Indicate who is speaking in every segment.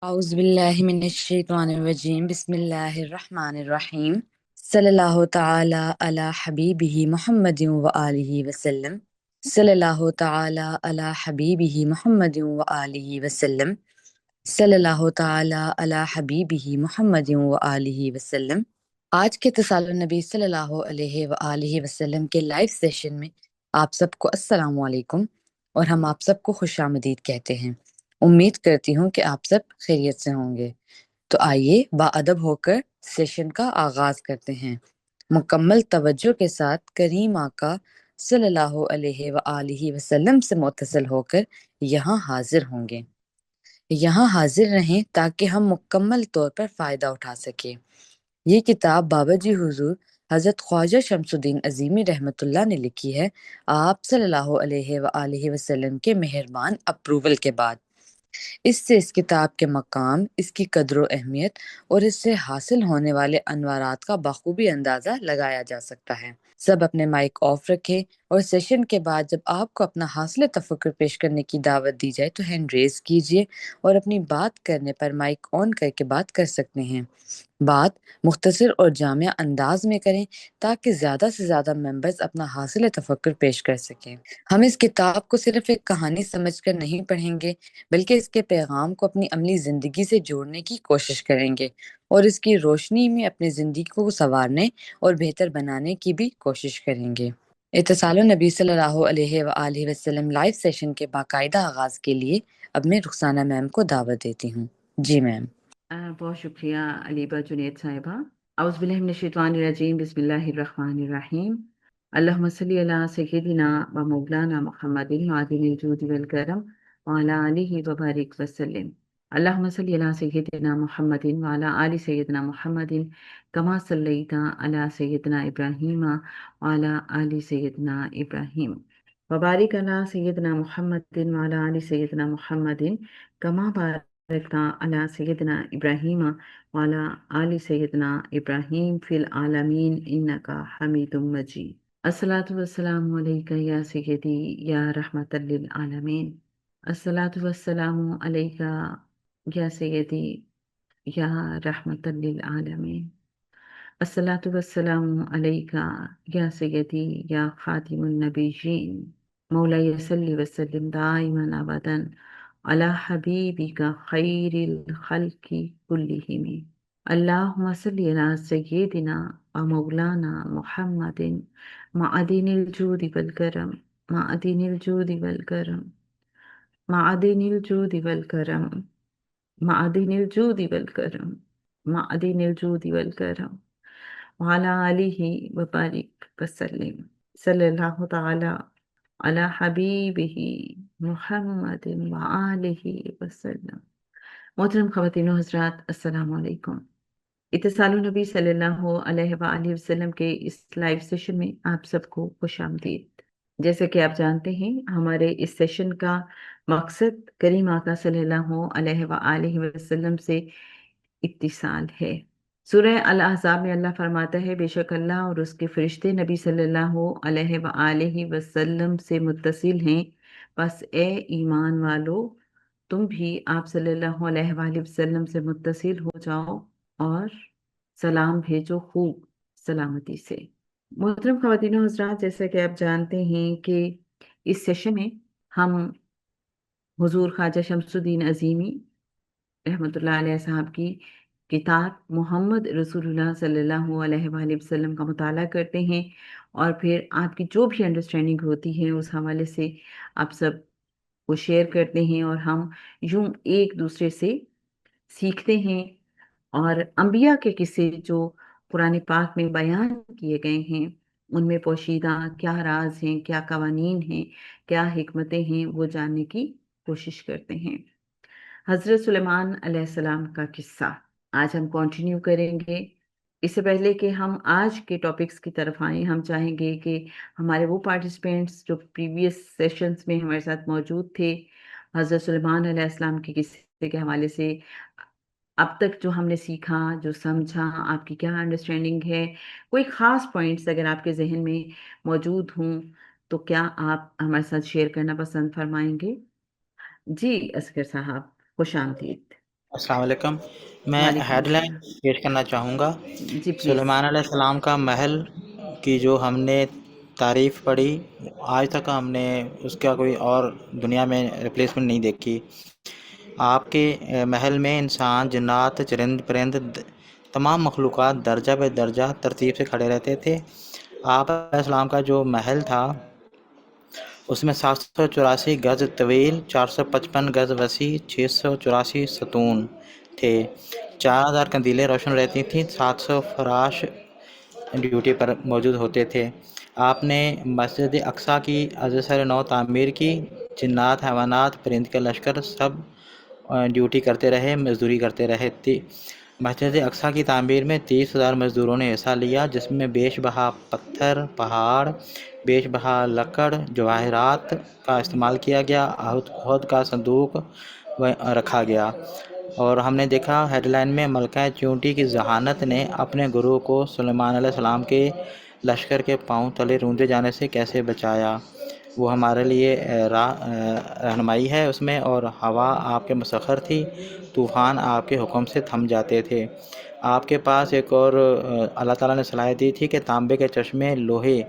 Speaker 1: أعوذ بالله من الشيطان الرجيم بسم الله الرحمن الرحيم صلى الله تعالى على حبيبه محمد وآله وسلم صلى الله تعالى على حبيبه محمد وآله وسلم صلی اللہ تعالی علی حبیبہ محمد وآلہ وسلم۔ آج کے اتصال النبی صلی اللہ علیہ وآلہ وسلم کے لائیو سیشن میں آپ سب کو السلام علیکم، اور ہم آپ سب کو خوش آمدید کہتے ہیں۔ امید کرتی ہوں کہ آپ سب خیریت سے ہوں گے۔ تو آئیے باادب ہو کر سیشن کا آغاز کرتے ہیں۔ مکمل توجہ کے ساتھ کریم آقا صلی اللہ علیہ وآلہ وسلم سے متصل ہو کر یہاں حاضر ہوں گے۔ یہاں حاضر رہیں تاکہ ہم مکمل طور پر فائدہ اٹھا سکیں۔ یہ کتاب بابا جی حضور حضرت خواجہ شمس الدین عظیمی رحمۃ اللہ نے لکھی ہے، آپ صلی اللہ علیہ وآلہ وسلم کے مہربان اپروول کے بعد۔ اس سے اس کتاب کے مقام، اس کی قدر و اہمیت اور اس سے حاصل ہونے والے انوارات کا بخوبی اندازہ لگایا جا سکتا ہے۔ سب اپنے مائک آف رکھیں، اور سیشن کے بعد جب آپ کو اپنا حاصل تفکر پیش کرنے کی دعوت دی جائے تو ہینڈ ریز کیجئے، اور اپنی بات کرنے پر مائک آن کر کے بات کر سکتے ہیں۔ بات مختصر اور جامع انداز میں کریں تاکہ زیادہ سے زیادہ ممبرز اپنا حاصل تفکر پیش کر سکیں۔ ہم اس کتاب کو صرف ایک کہانی سمجھ کر نہیں پڑھیں گے، بلکہ اس کے پیغام کو اپنی عملی زندگی سے جوڑنے کی کوشش کریں گے، اور اس کی روشنی میں اپنی زندگی کو سنوارنے اور بہتر بنانے کی بھی کوشش کریں گے۔ اتصال النبی صلی اللہ علیہ وآلہ وسلم لائیو سیشن کے باقاعدہ آغاز کے لیے اب میں رخسانہ میم کو دعوت دیتی ہوں۔ جی میم۔
Speaker 2: بہت شکریہ علیبہ جنید صاحبہ۔ اعوذ باللہ من الشیطان الرجیم، بسم اللہ الرحمن الرحیم۔ اللہم صلی علی سیدنا و مولانا محمد معدن الجود والکرم وعلی آلہ وبارک وسلم۔ اللہم صلی علی سیدنا محمد وعلی آل سیدنا محمد کما صلیت علی سیدنا ابراہیم وعلی آل سیدنا ابراہیم، وبارک علی سیدنا محمد وعلی آل سیدنا محمد کما بارکتا علی سیدنا ابراہیم وعلی آل سیدنا ابراہیم فی العالمین انک حمید مجید۔ الصلاۃ والسلام علیک یا سیدی یا رحمت للعالمین۔ الصلاۃ والسلام علیک یا سیدی یا رحمت للعالمین۔ الصلاۃ والسلام علیک یا سیدی یا خاتم النبیین، مولاي صلی وسلم دائما ابدا علی حبیبک خیر الخلق کلہم۔ اللہم صلی علی سیدنا و مولانا محمد معدن الجود والکرم، معدن الجود والکرم، معدن الجود والکرم، معدن الجود والکرم، معدن الجود والکرم، وعلی آلہ وبارک وسلم۔ صلی اللہ تعالی علی حبیبہ محمد وآلہ وسلم۔ محترم خواتین و حضرات، السلام علیکم۔ اتصال النبی صلی اللہ علیہ وآلہ وسلم کے اس لائیو سیشن میں آپ سب کو خوش آمدید۔ جیسے کہ آپ جانتے ہیں، ہمارے اس سیشن کا مقصد کریم آقا صلی اللہ علیہ وآلہ وسلم سے اتصال ہے۔ سورہ الاحزاب میں اللہ فرماتا ہے، بے شک اللہ اور اس کے فرشتے نبی صلی اللہ علیہ وآلہ وسلم سے متصل ہیں، بس اے ایمان والو تم بھی آپ صلی اللہ علیہ وآلہ وسلم سے متصل ہو جاؤ اور سلام بھیجو خوب سلامتی سے۔ محترم خواتین و حضرات، جیسا کہ آپ جانتے ہیں کہ اس سیشن میں ہم حضور خواجہ شمس الدین عظیمی رحمۃ اللہ علیہ صاحب کی کتاب محمد رسول اللہ صلی اللہ علیہ وآلہ وسلم کا مطالعہ کرتے ہیں، اور پھر آپ کی جو بھی انڈرسٹینڈنگ ہوتی ہے اس حوالے سے آپ سب کو شیئر کرتے ہیں، اور ہم یوں ایک دوسرے سے سیکھتے ہیں، اور انبیاء کے قصے جو قرآن پاک میں بیان کیے گئے ہیں ان میں پوشیدہ کیا راز ہیں، کیا قوانین ہیں، کیا حکمتیں ہیں، وہ جاننے کی کوشش کرتے ہیں۔ حضرت سلیمان علیہ السلام کا قصہ آج ہم کنٹینیو کریں گے۔ اس سے پہلے کہ ہم آج کے ٹاپکس کی طرف آئیں، ہم چاہیں گے کہ ہمارے وہ پارٹیسپینٹس جو پریویس سیشنز میں ہمارے ساتھ موجود تھے، حضرت سلیمان علیہ السلام کے قصے کے حوالے سے اب تک جو ہم نے سیکھا، جو سمجھا، آپ کی کیا انڈرسٹینڈنگ ہے، کوئی خاص پوائنٹس اگر آپ کے ذہن میں موجود ہوں تو کیا آپ ہمارے ساتھ شیئر کرنا پسند فرمائیں گے؟ جی اصغر صاحب، خوش آمدید۔
Speaker 3: السلام علیکم۔ میں
Speaker 2: وعلیکم
Speaker 3: ہیڈ لائن
Speaker 2: السلام
Speaker 3: پیش کرنا چاہوں گا۔
Speaker 2: جی پلیز۔
Speaker 3: سلیمان علیہ السلام کا محل کی جو ہم نے تعریف پڑھی، آج تک ہم نے اس کا کوئی اور دنیا میں ریپلیسمنٹ نہیں دیکھی۔ آپ کے محل میں انسان، جنات، چرند پرند، تمام مخلوقات درجہ بے درجہ ترتیب سے کھڑے رہتے تھے۔ آپ علیہ السلام کا جو محل تھا اس میں 784 گز طویل، 455 گز وسیع، 684 ستون تھے، 4000 قندیلیں روشن رہتی تھیں، 700 فراش ڈیوٹی پر موجود ہوتے تھے۔ آپ نے مسجد اقصیٰ کی از سر نو تعمیر کی۔ جنات، حیوانات، پرند کے لشکر سب ڈیوٹی کرتے رہے، مزدوری کرتے رہے تھی۔ مسجد اقصیٰ کی تعمیر میں 30,000 مزدوروں نے حصہ لیا، جس میں بیش بہا پتھر، پہاڑ، بیش بہا لکڑ، جواہرات کا استعمال کیا گیا۔ عہد کا صندوق رکھا گیا۔ اور ہم نے دیکھا ہیڈ لائن میں ملکہ چیونٹی کی ذہانت نے اپنے گروہ کو سلیمان علیہ السلام کے لشکر کے پاؤں تلے روندے جانے سے کیسے بچایا۔ وہ ہمارے لیے رہنمائی ہے اس میں، اور ہوا آپ کے مسخر تھی، طوفان آپ کے حکم سے تھم جاتے تھے۔ آپ کے پاس ایک اور اللہ تعالیٰ نے صلاحیت دی تھی کہ تانبے کے چشمے لوہے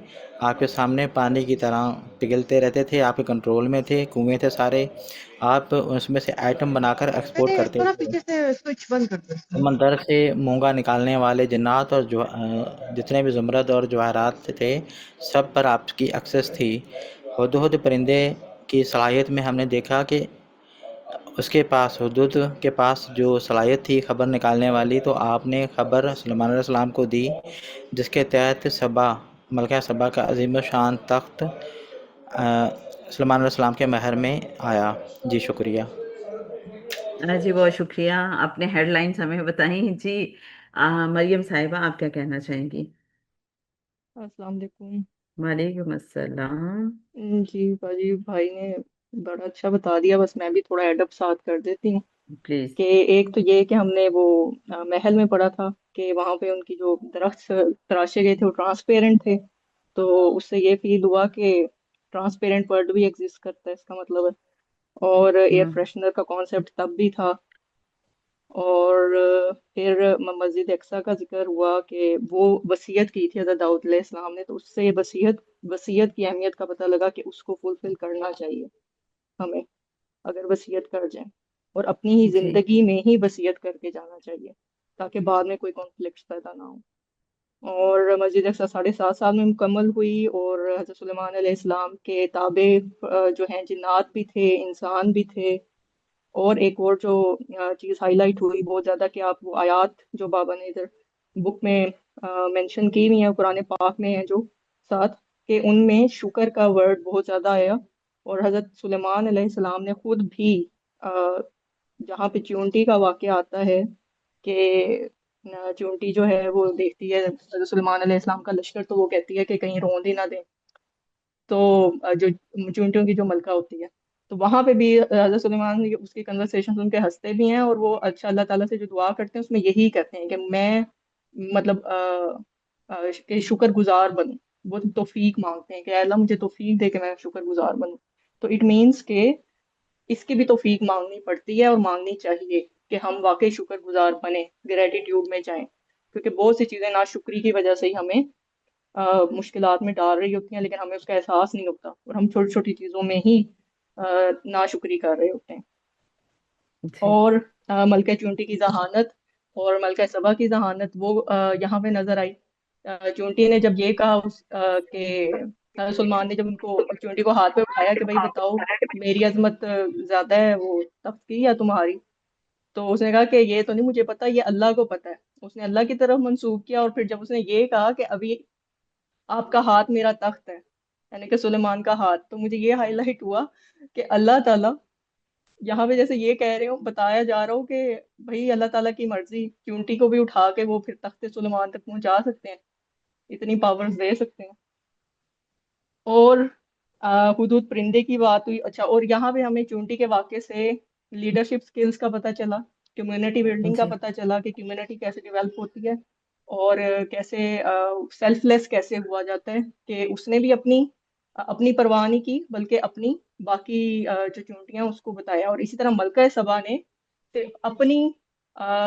Speaker 3: آپ کے سامنے پانی کی طرح پگھلتے رہتے تھے، آپ کے کنٹرول میں تھے، کنویں تھے سارے، آپ اس میں سے آئٹم بنا کر ایکسپورٹ کرتے
Speaker 4: تھوڑا
Speaker 3: تھے۔
Speaker 4: پیچھے سے سوئچ بند کر دو اس کا۔
Speaker 3: سمندر سے مونگا نکالنے والے جنات اور جتنے بھی زمرد اور جواہرات تھے، سب پر آپ کی ایکسس تھی۔ ہدہد پرندے کی صلاحیت میں ہم نے دیکھا کہ اس کے پاس، ہدہد کے پاس جو صلاحیت تھی خبر نکالنے والی، تو آپ نے خبر سلیمان علیہ السلام کو دی، جس کے تحت سبا، ملکہ سبا کا عظیم الشان تخت سلیمان علیہ السلام کے مہر میں آیا۔ جی شکریہ۔
Speaker 2: جی بہت شکریہ، آپ نے ہیڈ لائنز ہمیں بتائیں۔ جی مریم صاحبہ، آپ کیا کہنا چاہیں گی؟
Speaker 4: السلام علیکم۔
Speaker 2: وعلیکم السلام۔
Speaker 4: جی باجی بھائی نے بڑا اچھا بتا دیا، بس میں بھی تھوڑا ایڈ اپ ساتھ کر دیتی ہوں
Speaker 2: پلیز۔
Speaker 4: کہ ایک تو یہ کہ ہم نے وہ محل میں پڑھا تھا کہ وہاں پہ ان کی جو درخت تراشے گئے تھے وہ ٹرانسپیرنٹ تھے، تو اس سے یہ فیل ہوا کہ ٹرانسپیرنٹ ورڈ بھی ایگزسٹ کرتا ہے، اس کا مطلب ہے۔ اور ایئر
Speaker 2: ہوں،
Speaker 4: فریشنر کا کانسیپٹ تب بھی تھا۔ اور پھر مسجد اقصیٰ کا ذکر ہوا کہ وہ وصیت کی تھی حضرت داؤد علیہ السلام نے، تو اس سے وصیت کی اہمیت کا پتہ لگا کہ اس کو فلفل کرنا چاہیے ہمیں، اگر وصیت کر جائیں، اور اپنی ہی
Speaker 2: جی
Speaker 4: زندگی میں ہی وصیت کر کے جانا چاہیے تاکہ بعد میں کوئی کانفلکٹس پیدا نہ ہو۔ اور مسجد اقصیٰ 7.5 سال میں مکمل ہوئی، اور حضرت سلیمان علیہ السلام کے تابع جو ہیں جنات بھی تھے، انسان بھی تھے۔ اور ایک اور جو چیز ہائی لائٹ ہوئی بہت زیادہ کہ آپ وہ آیات جو بابا نے ادھر بک میں مینشن کی ہوئی ہیں، قرآن پاک میں ہیں جو ساتھ، کہ ان میں شکر کا ورڈ بہت زیادہ آیا۔ اور حضرت سلیمان علیہ السلام نے خود بھی جہاں پہ چیونٹی کا واقعہ آتا ہے کہ چیونٹی جو ہے وہ دیکھتی ہے حضرت سلیمان علیہ السلام کا لشکر، تو وہ کہتی ہے کہ کہیں روند ہی نہ دیں، تو جو چونٹیوں کی جو ملکہ ہوتی ہے، تو وہاں پہ بھی حضرت سلیمان اس کی کنورسیشن سن کے ہنستے بھی ہیں، اور وہ اچھا اللہ تعالیٰ سے جو دعا کرتے ہیں اس میں یہی کہتے ہیں کہ میں مطلب کہ شکر گزار بنوں، وہ توفیق مانگتے ہیں کہ اے اللہ مجھے توفیق دے کہ میں شکر گزار بنوں۔ تو اٹ مینس کہ اس کی بھی توفیق مانگنی پڑتی ہے اور مانگنی چاہیے کہ ہم واقعی شکر گزار بنیں، گریٹیٹیوڈ میں جائیں، کیونکہ بہت سی چیزیں ناشکری کی وجہ سے ہی ہمیں مشکلات میں ڈال رہی ہوتی ہیں، لیکن ہمیں اس کا احساس نہیں ہوتا، اور ہم چھوٹی چھوٹی چیزوں میں ہی ناشکری کر رہے ہوتے ہیں۔
Speaker 2: جی
Speaker 4: اور ملکہ چونٹی کی ذہانت اور ملکہ سبا کی ذہانت وہ یہاں پہ نظر آئی۔ چونٹی نے جب یہ کہا کہ سلمان نے جب ان کو چونٹی کو ہاتھ پہ اٹھایا کہ بھائی بتاؤ میری عظمت زیادہ ہے وہ تخت کی یا تمہاری، تو اس نے کہا کہ یہ تو نہیں مجھے پتا، یہ اللہ کو پتا ہے۔ اس نے اللہ کی طرف منسوب کیا، اور پھر جب اس نے یہ کہا کہ ابھی آپ کا ہاتھ میرا تخت ہے، یعنی کہ سلیمان کا ہاتھ، تو مجھے یہ ہائی لائٹ ہوا کہ اللہ تعالیٰ یہاں پہ جیسے یہ کہہ رہے ہو، بتایا جا رہا ہو کہ بھائی اللہ تعالیٰ کی مرضی، چونٹی کو بھی اٹھا کے وہ پھر تخت سلیمان تک پہنچا سکتے ہیں، اتنی پاورز دے سکتے ہیں۔ اور حدود پرندے کی بات ہوئی، اچھا، اور یہاں پہ ہمیں چونٹی کے واقعے سے لیڈرشپ سکلز کا پتہ چلا، کمیونٹی بلڈنگ کا
Speaker 2: جی
Speaker 4: پتہ چلا کہ کمیونٹی کیسے ڈیولپ ہوتی ہے، اور کیسے سیلف لیس کیسے ہوا جاتا ہے، کہ اس نے بھی اپنی پرواہ نہیں کی بلکہ اپنی باقی جو چونٹیاں اس کو بتایا۔ اور اسی طرح ملکہ سبا نے صرف اپنی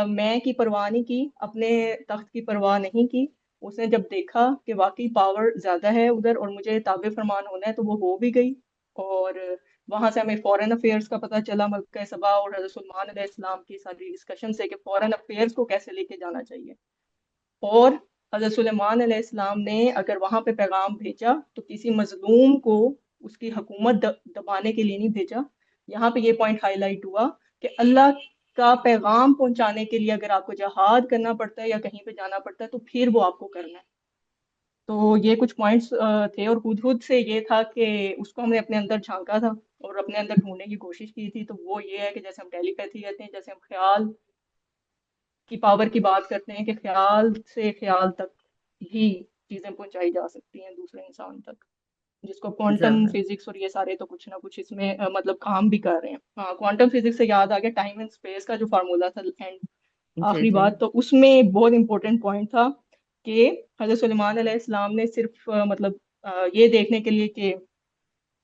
Speaker 4: میں کی پرواہ نہیں کی، اپنے تخت کی پرواہ نہیں کی. اس نے جب دیکھا کہ واقعی پاور زیادہ ہے ادھر اور مجھے تابع فرمان ہونا ہے تو وہ ہو بھی گئی. اور وہاں سے ہمیں فورن افیئرس کا پتہ چلا، ملکہ سبا اور حضرت سلمان علیہ السلام کی ساری ڈسکشن سے کہ فورن افیئرس کو کیسے لے کے جانا چاہیے. اور حضرت سلیمان علیہ السلام نے اگر وہاں پہ پیغام بھیجا تو کسی مظلوم کو اس کی حکومت دبانے کے لیے نہیں بھیجا. یہاں پہ یہ پوائنٹ ہائی لائٹ ہوا کہ اللہ کا پیغام پہنچانے کے لیے اگر آپ کو جہاد کرنا پڑتا ہے یا کہیں پہ جانا پڑتا ہے تو پھر وہ آپ کو کرنا ہے. تو یہ کچھ پوائنٹس تھے، اور خود سے یہ تھا کہ اس کو ہم نے اپنے اندر جھانکا تھا اور اپنے اندر ڈھونڈنے کی کوشش کی تھی. تو وہ یہ ہے کہ جیسے ہم ٹیلی پیتھی کہتے ہیں، جیسے ہم خیال کی پاور کی بات کرتے ہیں کہ خیال سے خیال تک بھی چیزیں پہنچائی جا سکتی ہیں دوسرے انسان تک، جس کو کوانٹم فزکس اور یہ سارے تو کچھ نہ کچھ اس میں مطلب کام بھی کر رہے ہیں. ہاں، کوانٹم فزکس سے یاد آ گیا ٹائم اینڈ اسپیس کا جو فارمولا تھا اینڈ آخری بات، تو اس میں بہت امپورٹنٹ پوائنٹ تھا کہ حضرت سلیمان علیہ السلام نے صرف مطلب یہ دیکھنے کے لیے کہ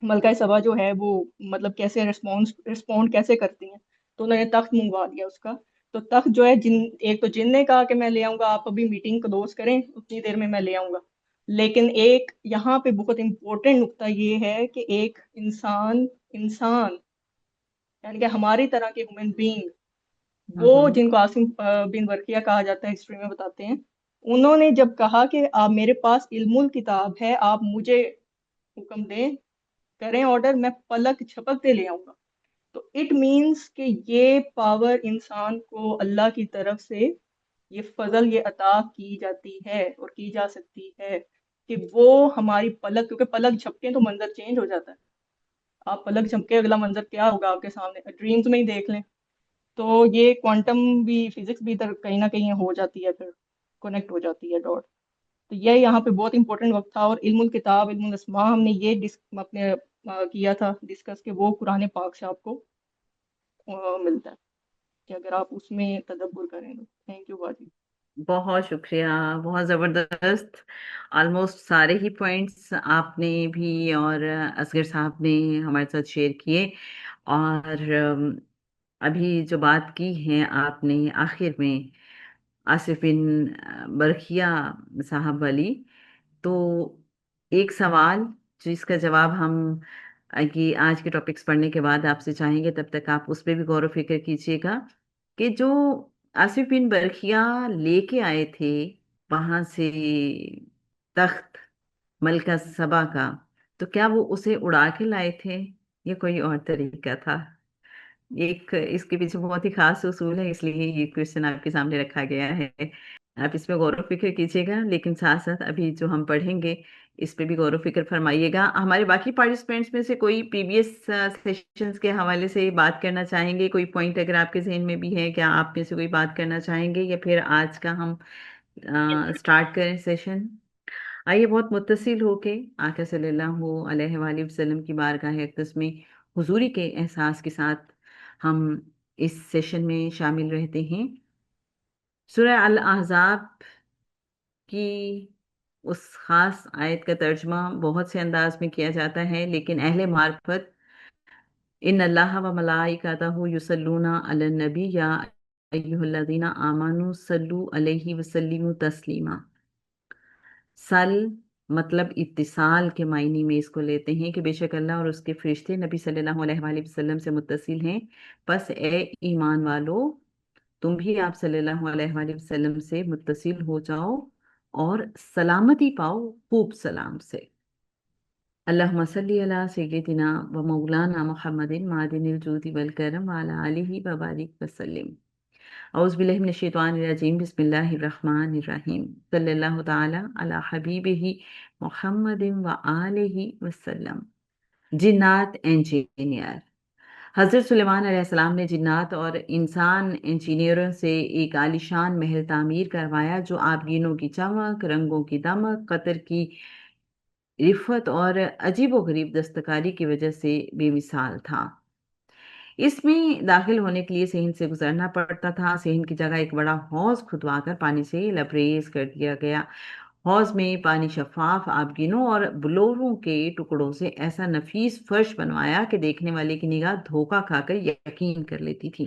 Speaker 4: ملکہ سبا جو ہے وہ مطلب کیسے رسپونڈ کیسے کرتی ہیں، تو انہوں نے تخت منگوا دیا اس کا. تو تخت جو ہے ایک تو جن نے کہا کہ میں لے آؤں گا، آپ ابھی میٹنگ کلوز کریں اتنی دیر میں لے آؤں گا. لیکن ایک یہاں پہ بہت امپورٹنٹ نقطہ یہ ہے کہ ایک انسان یعنی کہ ہماری طرح کے ہیومن بینگ، وہ جن کو عاصم بن ورقیہ کہا جاتا ہے، ہسٹری میں بتاتے ہیں، انہوں نے جب کہا کہ آپ میرے پاس علم الکتاب ہے، آپ مجھے حکم دیں، کریں آرڈر، میں پلک جھپکتے لے آؤں گا. تو اٹ مینس کہ یہ پاور انسان کو اللہ کی طرف سے یہ فضل یہ عطا کی جاتی ہے اور کی جا سکتی ہے کہ وہ ہماری پلک، کیونکہ پلک جھپکیں تو منظر چینج ہو جاتا ہے. آپ پلک جھپکے اگلا منظر کیا ہوگا آپ کے سامنے، ڈریمز میں ہی دیکھ لیں. تو یہ کوانٹم بھی فزکس بھی کہیں نہ کہیں ہو جاتی ہے، پھر کنیکٹ ہو جاتی ہے ڈاٹ. تو یہ یہاں پہ بہت امپورٹنٹ وقت تھا. اور علم الکتاب، علم الاسماء، ہم نے یہ اپنے کیا تھا ڈسکس کہ وہ قرآن پاک سے آپ کو ملتا ہے کہ اگر آپ اس میں تدبر کریں تو. تھینک یو باجی.
Speaker 2: بہت شکریہ، بہت زبردست. آلموسٹ سارے ہی پوائنٹس آپ نے بھی اور اصغر صاحب نے ہمارے ساتھ شیئر کیے. اور ابھی جو بات کی ہے آپ نے آخر میں آصف بن برکھیا صاحب والی، تو ایک سوال جس کا جواب ہم کہ آج کے ٹاپکس پڑھنے کے بعد آپ سے چاہیں گے، تب تک آپ اس پہ بھی غور و فکر کیجیے گا کہ جو آصف بن برکھیا لے کے آئے تھے وہاں سے تخت ملکہ سبا کا، تو کیا وہ اسے اڑا کے لائے تھے یا کوئی اور طریقہ تھا؟ ایک اس کے پیچھے بہت ہی خاص اصول ہے، اس لیے یہ کوشچن آپ کے سامنے رکھا گیا ہے. آپ اس پہ غور و فکر کیجیے گا، لیکن ساتھ ساتھ ابھی جو ہم پڑھیں گے اس پہ بھی غور و فکر فرمائیے گا. ہمارے باقی پارٹیسپینٹس میں سے کوئی پریویس سیشنز کے حوالے سے بات کرنا چاہیں گے؟ کوئی پوائنٹ اگر آپ کے ذہن میں بھی ہے، کیا آپ میں سے کوئی بات کرنا چاہیں گے، یا پھر آج کا ہم سٹارٹ کریں سیشن؟ آئیے بہت متصل ہو کے آقا صلی اللہ علیہ وآلہ وسلم کی بارگاہ اقدس میں حضوری کے احساس کے ساتھ ہم اس سیشن میں شامل رہتے ہیں. سورہ الاحزاب کی اس خاص آیت کا ترجمہ بہت سے انداز میں کیا جاتا ہے، لیکن اہل معرفت ان اللہ و ملائکتہ یصلون علی النبی یا ایھا الذین آمنوا صلوا علیہ وسلموا تسلیما. سل مطلب اتصال کے معنی میں اس کو لیتے ہیں کہ بے شک اللہ اور اس کے فرشتے نبی صلی اللہ علیہ وآلہ وسلم سے متصل ہیں، پس اے ایمان والو تم بھی آپ صلی اللہ علیہ وآلہ وسلم سے متصل ہو جاؤ اور سلامتی پاؤ خوب سلام سے. اللہم صلی علی سیدنا و مولانا محمد معدن الجود والکرم وعلی آلہ وبارک وسلم. اعوذ باللہ من الشیطان الرجیم، بسم اللہ الرحمن الرحیم. صلی اللہ تعالی علی حبیبہ محمد و آلہ وسلم. جنات انجینئر. حضرت سلیمان علیہ السلام نے جنات اور انسان انجینئروں سے ایک عالیشان محل تعمیر کروایا جو آبگینوں کی چمک، رنگوں کی دمک، قطر کی رفت اور عجیب و غریب دستکاری کی وجہ سے بے مثال تھا. اس میں داخل ہونے کے لیے صحن سے گزرنا پڑتا تھا. صحن کی جگہ ایک بڑا حوض کھدوا کر پانی سے لبریز کر دیا گیا. حوض میں پانی شفاف آبگینوں اور بلوروں کے ٹکڑوں سے ایسا نفیس فرش بنوایا کہ دیکھنے والے کی نگاہ دھوکہ کھا کر یقین کر لیتی تھی.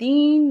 Speaker 2: 3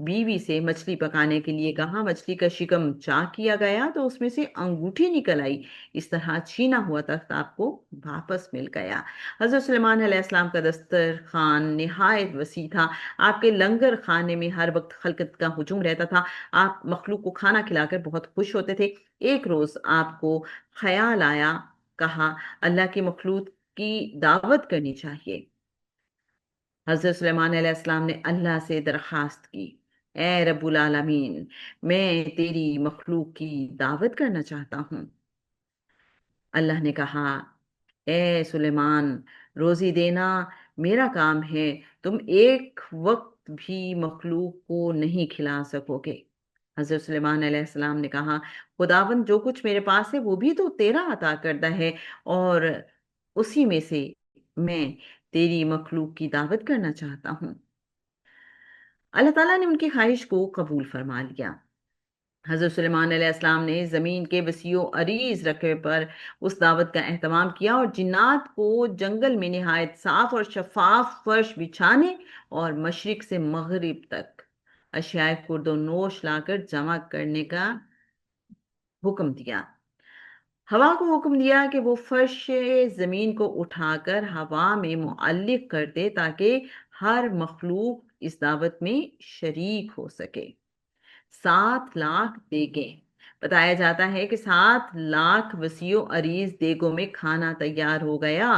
Speaker 2: بیوی سے مچھلی پکانے کے لیے کہا۔ مچھلی کا شکم چاک کیا گیا تو اس میں سے انگوٹھی نکل آئی۔ اس طرح چھینا ہوا تخت آپ کو واپس مل گیا۔ حضرت سلیمان علیہ السلام کا دسترخوان نہایت وسیع تھا۔ آپ کے لنگر خانے میں ہر وقت خلقت کا ہجوم رہتا تھا۔ آپ مخلوق کو کھانا کھلا کر بہت خوش ہوتے تھے۔ ایک روز آپ کو خیال آیا، کہا اللہ کی مخلوق کی دعوت کرنی چاہیے۔ حضرت سلیمان علیہ السلام نے اللہ سے درخواست کی، اے رب العالمین، میں تیری مخلوق کی دعوت کرنا چاہتا ہوں۔ اللہ نے کہا، اے سلیمان، روزی دینا میرا کام ہے، تم ایک وقت بھی مخلوق کو نہیں کھلا سکو گے۔ حضرت سلیمان علیہ السلام نے کہا، خداوند جو کچھ میرے پاس ہے وہ بھی تو تیرا عطا کردہ ہے، اور اسی میں سے میں تیری مخلوق کی دعوت کرنا چاہتا ہوں۔ اللہ تعالیٰ نے ان کی خواہش کو قبول فرما لیا۔ حضرت سلیمان علیہ السلام نے زمین کے وسیع و عریض رقبے پر اس دعوت کا اہتمام کیا اور جنات کو جنگل میں نہایت صاف اور شفاف فرش بچھانے اور مشرق سے مغرب تک اشیاء خورد و نوش لا کر جمع کرنے کا حکم دیا۔ ہوا کو حکم دیا کہ وہ فرش زمین کو اٹھا کر ہوا میں معلق کر دے تاکہ ہر مخلوق اس دعوت میں شریک ہو سکے۔ 7 لاکھ دیگیں، بتایا جاتا ہے کہ 7 لاکھ وسیع و عریض دیگوں میں کھانا تیار ہو گیا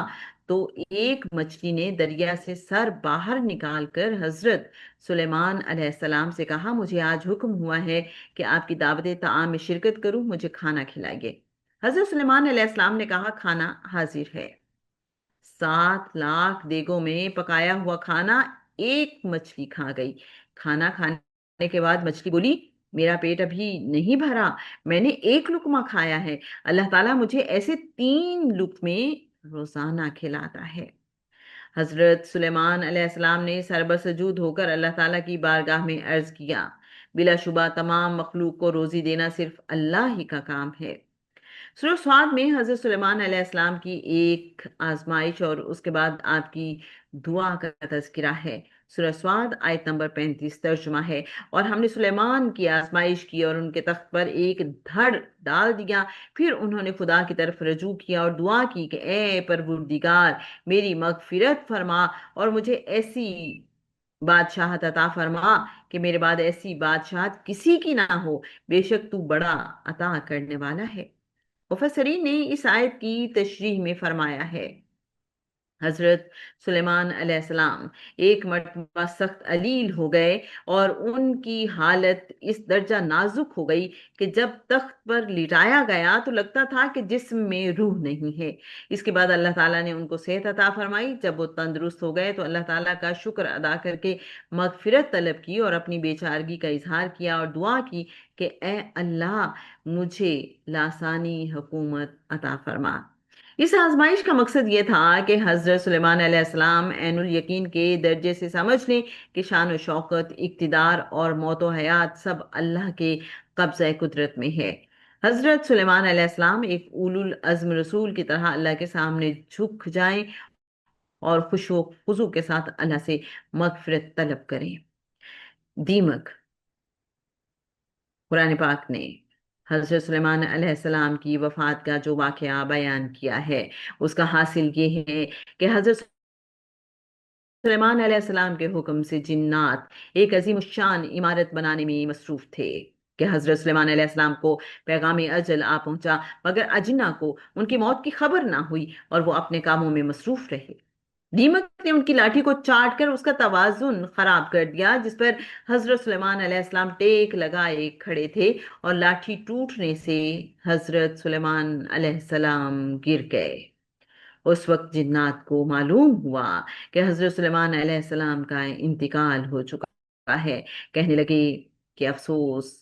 Speaker 2: تو ایک مچھلی نے دریا سے سر باہر نکال کر حضرت سلیمان علیہ السلام سے کہا، مجھے آج حکم ہوا ہے کہ آپ کی دعوت طعام میں شرکت کروں، مجھے کھانا کھلائیے۔ حضرت سلیمان علیہ السلام نے کہا، کھانا حاضر ہے۔ 7 لاکھ دیگوں میں پکایا ہوا کھانا ایک مچھلی کھا گئی۔ کھانا کھانے کے بعد مچھلی بولی، میرا پیٹ ابھی نہیں بھرا، میں نے 1 لقمہ کھایا ہے، اللہ تعالیٰ مجھے ایسے 3 لقمے روزانہ کھلاتا ہے۔ حضرت سلیمان علیہ السلام نے سربسجود ہو کر اللہ تعالیٰ کی بارگاہ میں عرض کیا، بلا شبہ تمام مخلوق کو روزی دینا صرف اللہ ہی کا کام ہے۔ سورہ سعد میں حضرت سلیمان علیہ السلام کی ایک آزمائش اور اس کے بعد آپ کی دعا کا تذکرہ ہے۔ سورہ سعد آیت نمبر 35 ترجمہ ہے، اور ہم نے سلیمان کی آزمائش کی اور ان کے تخت پر ایک دھڑ ڈال دیا، پھر انہوں نے خدا کی طرف رجوع کیا اور دعا کی کہ اے پروردگار، میری مغفرت فرما اور مجھے ایسی بادشاہت عطا فرما کہ میرے بعد ایسی بادشاہت کسی کی نہ ہو، بے شک تو بڑا عطا کرنے والا ہے۔ مفسرین نے اس آیت کی تشریح میں فرمایا ہے، حضرت سلیمان علیہ السلام ایک مرتبہ سخت علیل ہو گئے اور ان کی حالت اس درجہ نازک ہو گئی کہ جب تخت پر لٹایا گیا تو لگتا تھا کہ جسم میں روح نہیں ہے۔ اس کے بعد اللہ تعالیٰ نے ان کو صحت عطا فرمائی۔ جب وہ تندرست ہو گئے تو اللہ تعالیٰ کا شکر ادا کر کے مغفرت طلب کی اور اپنی بیچارگی کا اظہار کیا اور دعا کی کہ اے اللہ، مجھے لاسانی حکومت عطا فرما۔ اس آزمائش کا مقصد یہ تھا کہ حضرت سلیمان علیہ السلام عین الیقین کے درجے سے سمجھ لیں کہ شان و شوکت، اقتدار اور موت و حیات سب اللہ کے قبضہ قدرت میں ہے۔ حضرت سلیمان علیہ السلام ایک اولو العزم رسول کی طرح اللہ کے سامنے جھک جائیں اور خشوع و خضوع کے ساتھ اللہ سے مغفرت طلب کریں۔ دیمک، قرآن پاک نے حضرت سلیمان علیہ السلام کی وفات کا جو واقعہ بیان کیا ہے اس کا حاصل یہ ہے کہ حضرت سلیمان علیہ السلام کے حکم سے جنات ایک عظیم الشان عمارت بنانے میں مصروف تھے کہ حضرت سلیمان علیہ السلام کو پیغام اجل آ پہنچا، مگر اجنہ کو ان کی موت کی خبر نہ ہوئی اور وہ اپنے کاموں میں مصروف رہے۔ دیمک نے ان کی لاٹھی کو چاٹ کر اس کا توازن خراب کر دیا، جس پر حضرت سلیمان علیہ السلام ٹیک لگائے کھڑے تھے، اور لاٹھی ٹوٹنے سے حضرت سلیمان علیہ السلام گر گئے۔ اس وقت جنات کو معلوم ہوا کہ حضرت سلیمان علیہ السلام کا انتقال ہو چکا ہے۔ کہنے لگے کہ افسوس،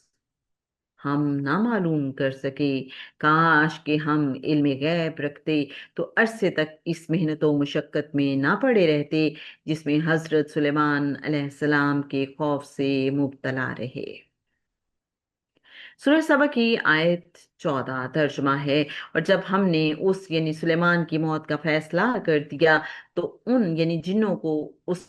Speaker 2: ہم نہ معلوم کر سکے، کاش کہ ہم علم غیب رکھتے تو عرصے تک اس محنت و مشقت میں نہ پڑے رہتے جس میں حضرت سلیمان علیہ السلام کے خوف سے مبتلا رہے۔ سورہ سبا کی آیت 14 ترجمہ ہے، اور جب ہم نے اس یعنی سلیمان کی موت کا فیصلہ کر دیا تو ان یعنی جنوں کو اس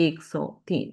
Speaker 2: 103।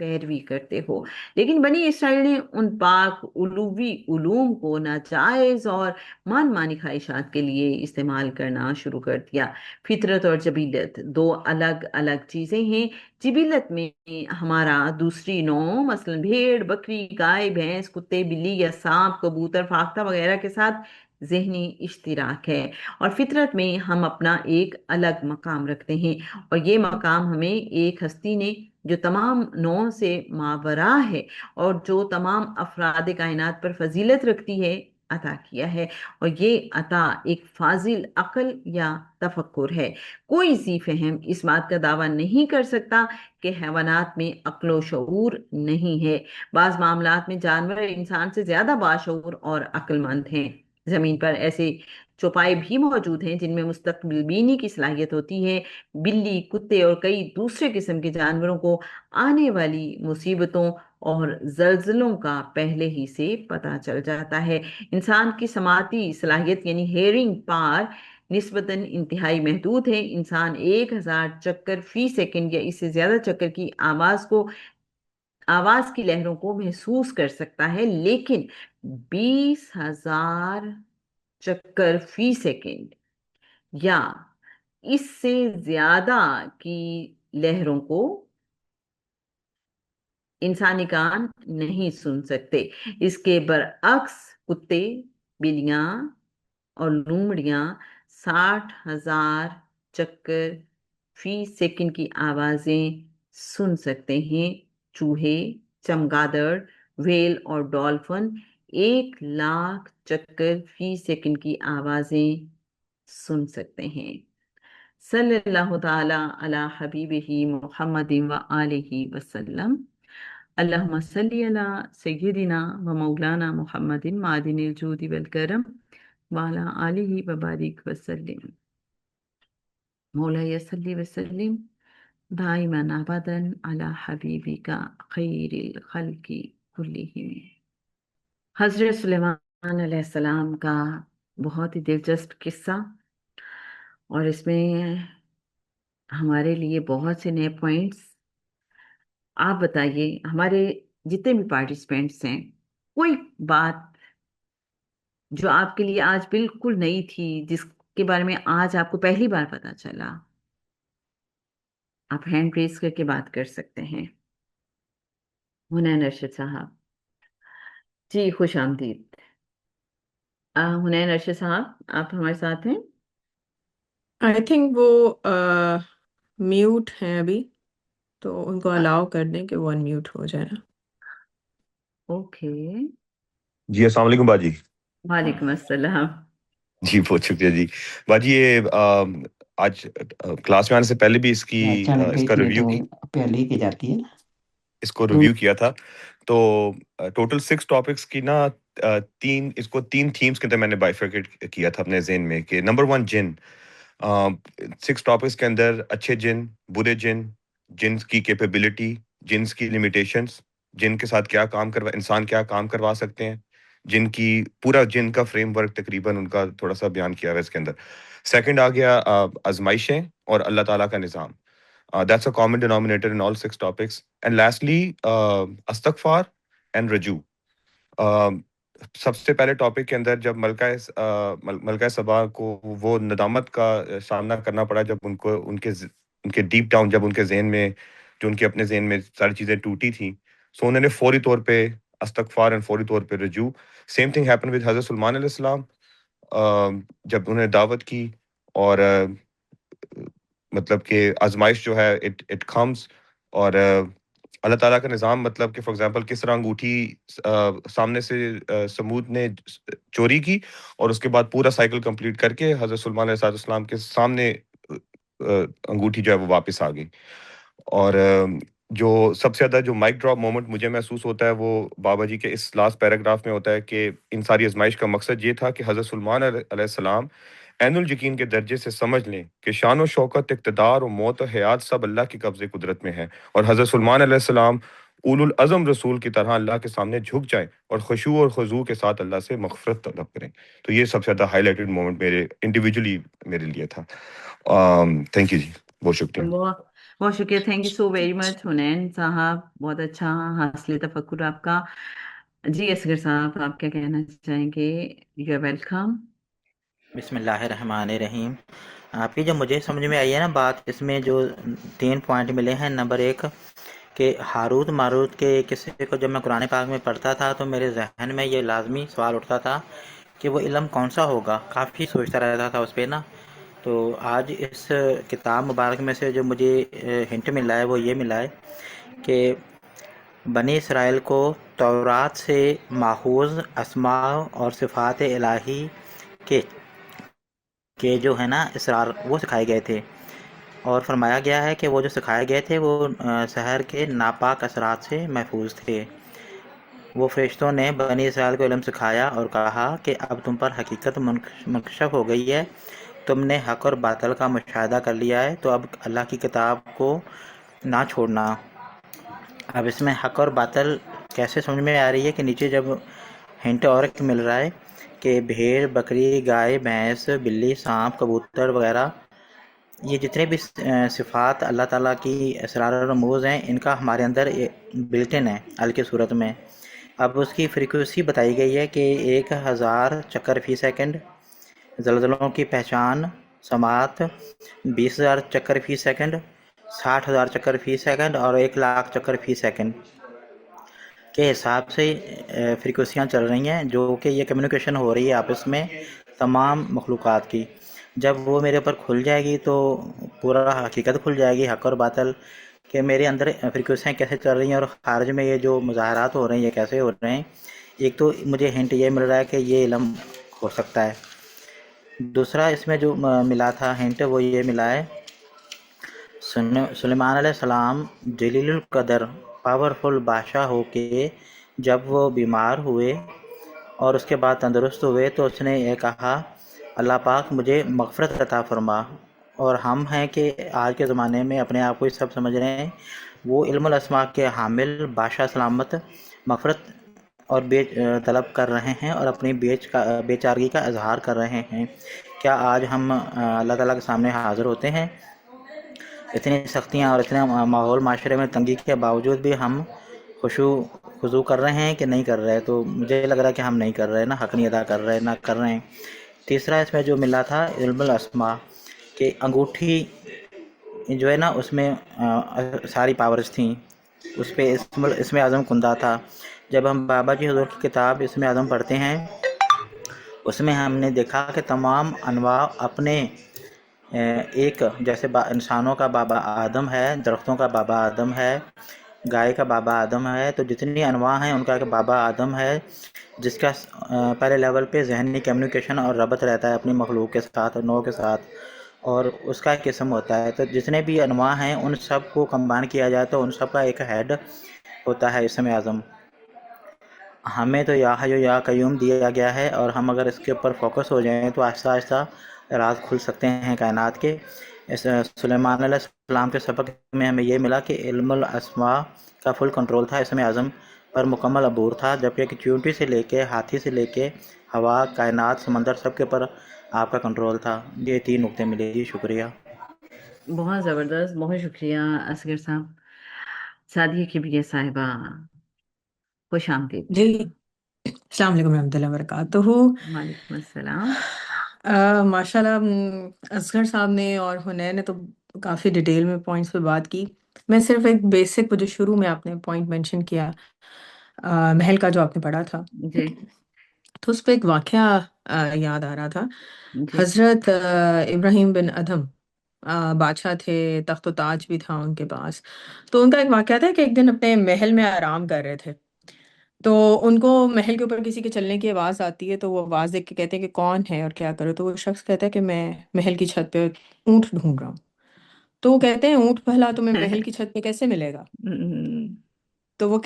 Speaker 2: پیروی کرتے ہو۔ لیکن بنی اسرائیل نے ان پاک علوی علوم کو ناجائز اور من مانی خواہشات کے لیے استعمال کرنا شروع کر دیا۔ فطرت اور جبیلت دو الگ الگ چیزیں ہیں۔ جبیلت میں ہمارا دوسری نوع مثلا بھیڑ، بکری، گائے، بھینس، کتے، بلی یا سانپ، کبوتر، فاختہ وغیرہ کے ساتھ ذہنی اشتراک ہے، اور فطرت میں ہم اپنا ایک الگ مقام رکھتے ہیں، اور یہ مقام ہمیں ایک ہستی نے جو تمام نوع سے ماوراء ہے اور جو تمام افراد کائنات پر فضیلت رکھتی ہے عطا کیا ہے، اور یہ عطا ایک فاضل عقل یا تفکر ہے۔ کوئی ذی فہم اس بات کا دعویٰ نہیں کر سکتا کہ حیوانات میں عقل و شعور نہیں ہے۔ بعض معاملات میں جانور انسان سے زیادہ باشعور اور عقل مند ہیں۔ زمین پر ایسے چوپائے بھی موجود ہیں جن میں مستقبل بینی کی صلاحیت ہوتی ہے۔ بلی، کتے اور کئی دوسرے قسم کے جانوروں کو آنے والی مصیبتوں اور زلزلوں کا پہلے ہی سے پتہ چل جاتا ہے۔ انسان کی سماعتی صلاحیت یعنی ہیئرنگ پاور نسبتاً انتہائی محدود ہے۔ انسان 1000 چکر فی سیکنڈ یا اس سے زیادہ چکر کی آواز کی لہروں کو محسوس کر سکتا ہے، لیکن 20,000 چکر فی سیکنڈ یا اس سے زیادہ کی لہروں کو انسانی کان نہیں سن سکتے۔ اس کے برعکس کتے، بلیاں اور لومڑیاں 60,000 چکر فی سیکنڈ کی آوازیں سن سکتے ہیں۔ چوہے، چمگادڑ، ویل اور ڈولفن 1,00,000 چکر فی سیکنڈ کی آوازیں سن سکتے ہیں۔ صلی اللہ تعالی علی حبیبہ محمد و آلہ وسلم۔ اللہم صلی علی سیدنا و مولانا محمد معدن الجود والکرم وعلی آلہ وبارک وسلم۔ مولا صلی وسلم دائما ابدا علی حبیبک خیر الخلق کلہم۔ حضرت سلیمان علیہ السلام کا بہت ہی دلچسپ قصہ، اور اس میں ہمارے لیے بہت سے نئے پوائنٹس۔ آپ بتائیے، ہمارے جتنے بھی پارٹیسپینٹس ہیں، کوئی بات جو آپ کے لیے آج بالکل نئی تھی، جس کے بارے میں آج آپ کو پہلی بار پتا چلا، آپ ہینڈ ریز کر کے بات کر سکتے ہیں۔ حنین ارشد صاحب جی، خوش آمدید۔ حنین ارشد صاحب، آپ ہمارے ساتھ ہیں؟
Speaker 5: آئی تھنک وہ میوٹ ہیں ابھی، تو ان کو الاؤ کر دیں کہ وہ انمیوٹ ہو جائے۔
Speaker 2: اوکے،
Speaker 6: جی السلام علیکم باجی۔
Speaker 2: وعلیکم السلام۔
Speaker 6: جی بہت شکریہ جی باجی۔ یہ آج کلاس میں آنے سے پہلے بھی اس کا ریویو
Speaker 7: پہلے ہی کی جاتی ہے،
Speaker 6: اس کو ریویو کیا تھا، تو ٹوٹل 6 ٹاپکس کی نا اس کو 3 تھیمس کے اندر میں نے بائیفرکیٹ کیا تھا اپنے ذہن میں، کہ نمبر 1 جن، 6 ٹاپکس کے اندر اچھے جن، برے جن، جن کی کیپیبلٹی، جنس کی لمیٹیشنز، جن کے ساتھ انسان کیا کام کروا سکتے ہیں، جن کی پورا جن کا فریم ورک تقریباً ان کا تھوڑا سا بیان کیا ہوا ہے اس کے اندر۔ سیکنڈ آ گیا آزمائشیں اور اللہ تعالیٰ کا نظام۔ That's a common denominator in all 6 topics. And lastly, استغفار and رجوع۔ سب سے پہلے ٹاپک کے اندر جب ملکہ سبا کو وہ ندامت کا سامنا کرنا پڑا، جب ان کے ڈیپ ڈاؤن، جب ان کے ذہن میں، جو ان کے اپنے ذہن میں ساری چیزیں ٹوٹی تھیں، سو انہوں نے فوری طور پہ استغفار اور فوری طور پہ رجوع۔ سیم تھنگ ہیپن ود حضرت سلمان علیہ السلام، جب انہوں نے دعوت کی اور مطلب کہ آزمائش جو ہے اٹ کمز، اور اللہ تعالیٰ کا نظام، مطلب کہ فار ایگزامپل کس طرح انگوٹھی سامنے سے سمود نے چوری کی، اور اس کے بعد پورا سائیکل کمپلیٹ کر کے حضرت سلمان علیہ السلام کے سامنے انگوٹھی جو ہے وہ واپس آ گئی۔ اور جو سب سے زیادہ جو مائک ڈراپ مومنٹ مجھے محسوس ہوتا ہے، وہ بابا جی کے اس لاسٹ پیراگراف میں ہوتا ہے، کہ ان ساری آزمائش کا مقصد یہ تھا کہ حضرت سلمان علیہ السلام عین الیقین کے درجے سے سمجھ لیں کہ شان و شوکت، اقتدار اور موت و حیات سب اللہ کے قبضے قدرت میں ہے، اور حضرت سلمان علیہ السلام اولو العزم رسول کی طرح اللہ کے سامنے جھک جائیں اور خشوع اور خضوع کے ساتھ اللہ سے مغفرت طلب کریں۔ تو یہ سب سے زیادہ ہائی لائٹڈ مومنٹ میرے انڈیویجولی میرے لیے تھا۔ تھینک یو جی، بہت شکریہ۔
Speaker 2: بہت شکریہ. Thank you so very much Hunain صاحب, بہت اچھا حاصل تفکر آپ کا. جی اصغر صاحب, آپ کیا کہنا چاہیں گے؟ You are welcome.
Speaker 3: بسم اللہ الرحمن الرحیم. آپ کی جو مجھے سمجھ میں آئی ہے نا بات, اس میں جو 3 پوائنٹ ملے ہیں. نمبر 1 کہ ہاروت ماروت کے قصے کو جب میں قرآن پاک میں پڑھتا تھا تو میرے ذہن میں یہ لازمی سوال اٹھتا تھا کہ وہ علم کون سا ہوگا. کافی سوچتا رہتا تھا اس پہ نا. تو آج اس کتاب مبارک میں سے جو مجھے ہنٹ ملا ہے وہ یہ ملا ہے کہ بنی اسرائیل کو تورات سے ماخوذ اسماء اور صفات الہی کے جو ہے نا اسرار وہ سکھائے گئے تھے, اور فرمایا گیا ہے کہ وہ جو سکھائے گئے تھے وہ سحر کے ناپاک اثرات سے محفوظ تھے. وہ فرشتوں نے بنی اسرائیل کو علم سکھایا اور کہا کہ اب تم پر حقیقت منکشف ہو گئی ہے, تم نے حق اور باطل کا مشاہدہ کر لیا ہے, تو اب اللہ کی کتاب کو نہ چھوڑنا. اب اس میں حق اور باطل کیسے سمجھ میں آ رہی ہے کہ نیچے جب ہنٹ اور ایک مل رہا ہے کہ بھیڑ, بکری, گائے, بھینس, بلی, سانپ, کبوتر وغیرہ یہ جتنے بھی صفات اللہ تعالیٰ کی اسرار و رموز ہیں ان کا ہمارے اندر بلٹن ہے ال کی صورت میں. اب اس کی فریکوینسی بتائی گئی ہے کہ 1000 چکر فی سیکنڈ, زلزلوں کی پہچان سماعت 20,000 چکر فی سیکنڈ, 60,000 چکر فی سیکنڈ اور 1,00,000 چکر فی سیکنڈ کے حساب سے فریکوینسیاں چل رہی ہیں, جو کہ یہ کمیونیکیشن ہو رہی ہے آپس میں تمام مخلوقات کی. جب وہ میرے اوپر کھل جائے گی تو پورا حقیقت کھل جائے گی, حق اور باطل کہ میرے اندر فریکوینسیاں کیسے چل رہی ہیں اور خارج میں یہ جو مظاہرات ہو رہے ہیں یہ کیسے ہو رہے ہیں. ایک تو مجھے ہنٹ یہ مل رہا ہے کہ یہ علم ہو سکتا ہے. دوسرا اس میں جو ملا تھا ہنٹ وہ یہ ملا ہے, سلیمان علیہ السلام جلیل القدر پاورفل بادشاہ ہو کے جب وہ بیمار ہوئے اور اس کے بعد تندرست ہوئے تو اس نے یہ کہا اللہ پاک مجھے مغفرت عطا فرما. اور ہم ہیں کہ آج کے زمانے میں اپنے آپ کو یہ سب سمجھ رہے ہیں وہ علم الاسماء کے حامل بادشاہ سلامت مغفرت اور طلب کر رہے ہیں اور اپنی بے چارگی کا اظہار کر رہے ہیں. کیا آج ہم اللہ تعالیٰ کے سامنے حاضر ہوتے ہیں؟ اتنی سختیاں اور اتنے ماحول معاشرے میں تنگی کے باوجود بھی ہم خضوع کر رہے ہیں کہ نہیں کر رہے؟ تو مجھے لگ رہا ہے کہ ہم نہیں کر رہے, نہ حق نہیں ادا کر رہے, نہ کر رہے ہیں. تیسرا اس میں جو ملا تھا علم الاسماء کہ انگوٹھی جو ہے نا اس میں ساری پاورز تھیں, اس پہ اسم اعظم کندہ تھا. جب ہم بابا جی حضور کی کتاب اسم اعظم پڑھتے ہیں اس میں ہم نے دیکھا کہ تمام انواع اپنے ایک جیسے انسانوں کا بابا آدم ہے, درختوں کا بابا آدم ہے, گائے کا بابا آدم ہے, تو جتنی انواع ہیں ان کا ایک بابا آدم ہے جس کا پہلے لیول پہ ذہنی کمیونیکیشن اور ربط رہتا ہے اپنی مخلوق کے ساتھ اور نوع کے ساتھ, اور اس کا ایک قسم ہوتا ہے. تو جتنے بھی انواع ہیں ان سب کو کمبائن کیا جائے تو ان سب کا ایک ہیڈ ہوتا ہے اسم اعظم. ہمیں تو یا حی یا قیوم دیا گیا ہے اور ہم اگر اس کے اوپر فوکس ہو جائیں تو آہستہ آہستہ راز کھل سکتے ہیں کائنات کے. سلیمان علیہ السلام کے سبق میں ہمیں یہ ملا کہ علم الاسماء کا فل کنٹرول تھا اسم اعظم پر مکمل عبور تھا, جبکہ کہ چیونٹی سے لے کے ہاتھی سے لے کے ہوا, کائنات, سمندر سب کے اوپر آپ کا کنٹرول تھا. یہ 3 نقطے ملے جی. شکریہ.
Speaker 2: بہت زبردست, بہت شکریہ اصغر صاحب. سعدیہ کبریہ صاحبہ, خوش آمدید.
Speaker 5: جی السلام علیکم ورحمۃ اللہ وبرکاتہ.
Speaker 2: وعلیکم السلام.
Speaker 5: ماشاء اللہ اصغر صاحب نے اور حنین نے تو کافی ڈیٹیل میں پوائنٹس پہ بات کی. میں صرف ایک بیسک جو شروع میں آپ نے پوائنٹ مینشن کیا محل کا جو آپ نے پڑھا تھا
Speaker 2: جی
Speaker 5: تو اس پہ ایک واقعہ یاد آ رہا تھا.
Speaker 2: جی
Speaker 5: حضرت ابراہیم بن ادھم بادشاہ تھے, تخت و تاج بھی تھا ان کے پاس. تو ان کا ایک واقعہ تھا کہ ایک دن اپنے محل میں آرام کر رہے تھے, تو ان کو محل کے اوپر کسی کے چلنے کی آواز آتی ہے, تو وہ آواز دیکھ کے کہتے ہیں کہ کون ہے اور کیا کرو. تو وہ شخص کہتا ہے کہ میں محل کی چھت پہ اونٹ ڈھونڈ رہا ہوں. تو وہ کہتے ہیں اونٹ بھلا تمہیں محل کی چھت پہ کیسے ملے گا؟ تو وہ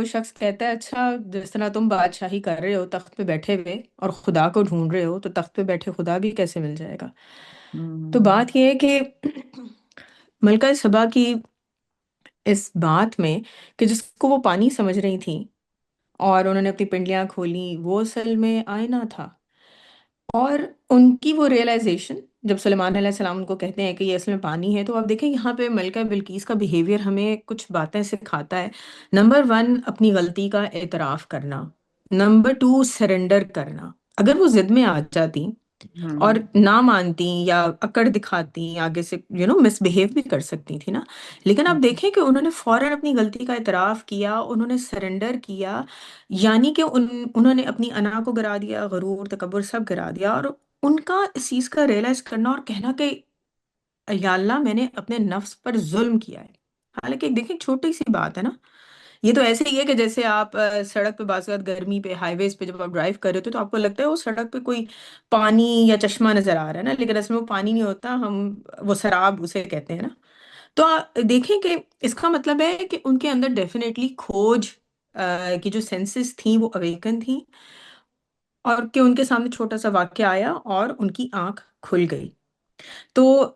Speaker 5: شخص کہتا ہے اچھا جس طرح تم بادشاہی کر رہے ہو تخت پہ بیٹھے ہوئے اور خدا کو ڈھونڈ رہے ہو, تو تخت پہ بیٹھے خدا بھی کیسے مل جائے گا؟ تو بات یہ ہے کہ ملکہ سبا کی اس بات میں کہ جس کو وہ پانی سمجھ رہی تھیں اور انہوں نے اپنی پنڈلیاں کھولی, وہ اصل میں آئینہ تھا. اور ان کی وہ ریئلائزیشن جب سلیمان علیہ السلام ان کو کہتے ہیں کہ یہ اصل میں پانی ہے، تو آپ دیکھیں یہاں پہ ملکہ بلقیس کا بیہیویئر ہمیں کچھ باتیں سکھاتا ہے. نمبر ون، اپنی غلطی کا اعتراف کرنا. نمبر ٹو، سرنڈر کرنا. اگر وہ ضد میں آ جاتی اور نہ مانتی یا اکڑ دکھاتی، آگے سے مس بہیو بھی کر سکتی تھی نا. لیکن آپ دیکھیں کہ انہوں نے فوراً اپنی غلطی کا اعتراف کیا، انہوں نے سرنڈر کیا. یعنی کہ انہوں نے اپنی انا کو گرا دیا، غرور، تکبر سب گرا دیا، اور ان کا اس چیز کا ریئلائز کرنا اور کہنا کہ یا اللہ میں نے اپنے نفس پر ظلم کیا ہے. حالانکہ دیکھیں چھوٹی سی بات ہے نا. یہ تو ایسے ہی ہے کہ جیسے آپ سڑک پہ بعض اوقات گرمی پہ ہائی ویز پہ جب آپ ڈرائیو کر رہے ہوتے تو آپ کو لگتا ہے وہ سڑک پہ کوئی پانی یا چشمہ نظر آ رہا ہے نا، لیکن اصل میں وہ پانی نہیں ہوتا، ہم وہ سراب اسے کہتے ہیں نا. تو دیکھیں کہ اس کا مطلب ہے کہ ان کے اندر ڈیفینیٹلی کھوج کی جو سینسز تھیں وہ اویکن تھیں، اور کہ ان کے سامنے چھوٹا سا واقعہ آیا اور ان کی آنکھ کھل گئی. تو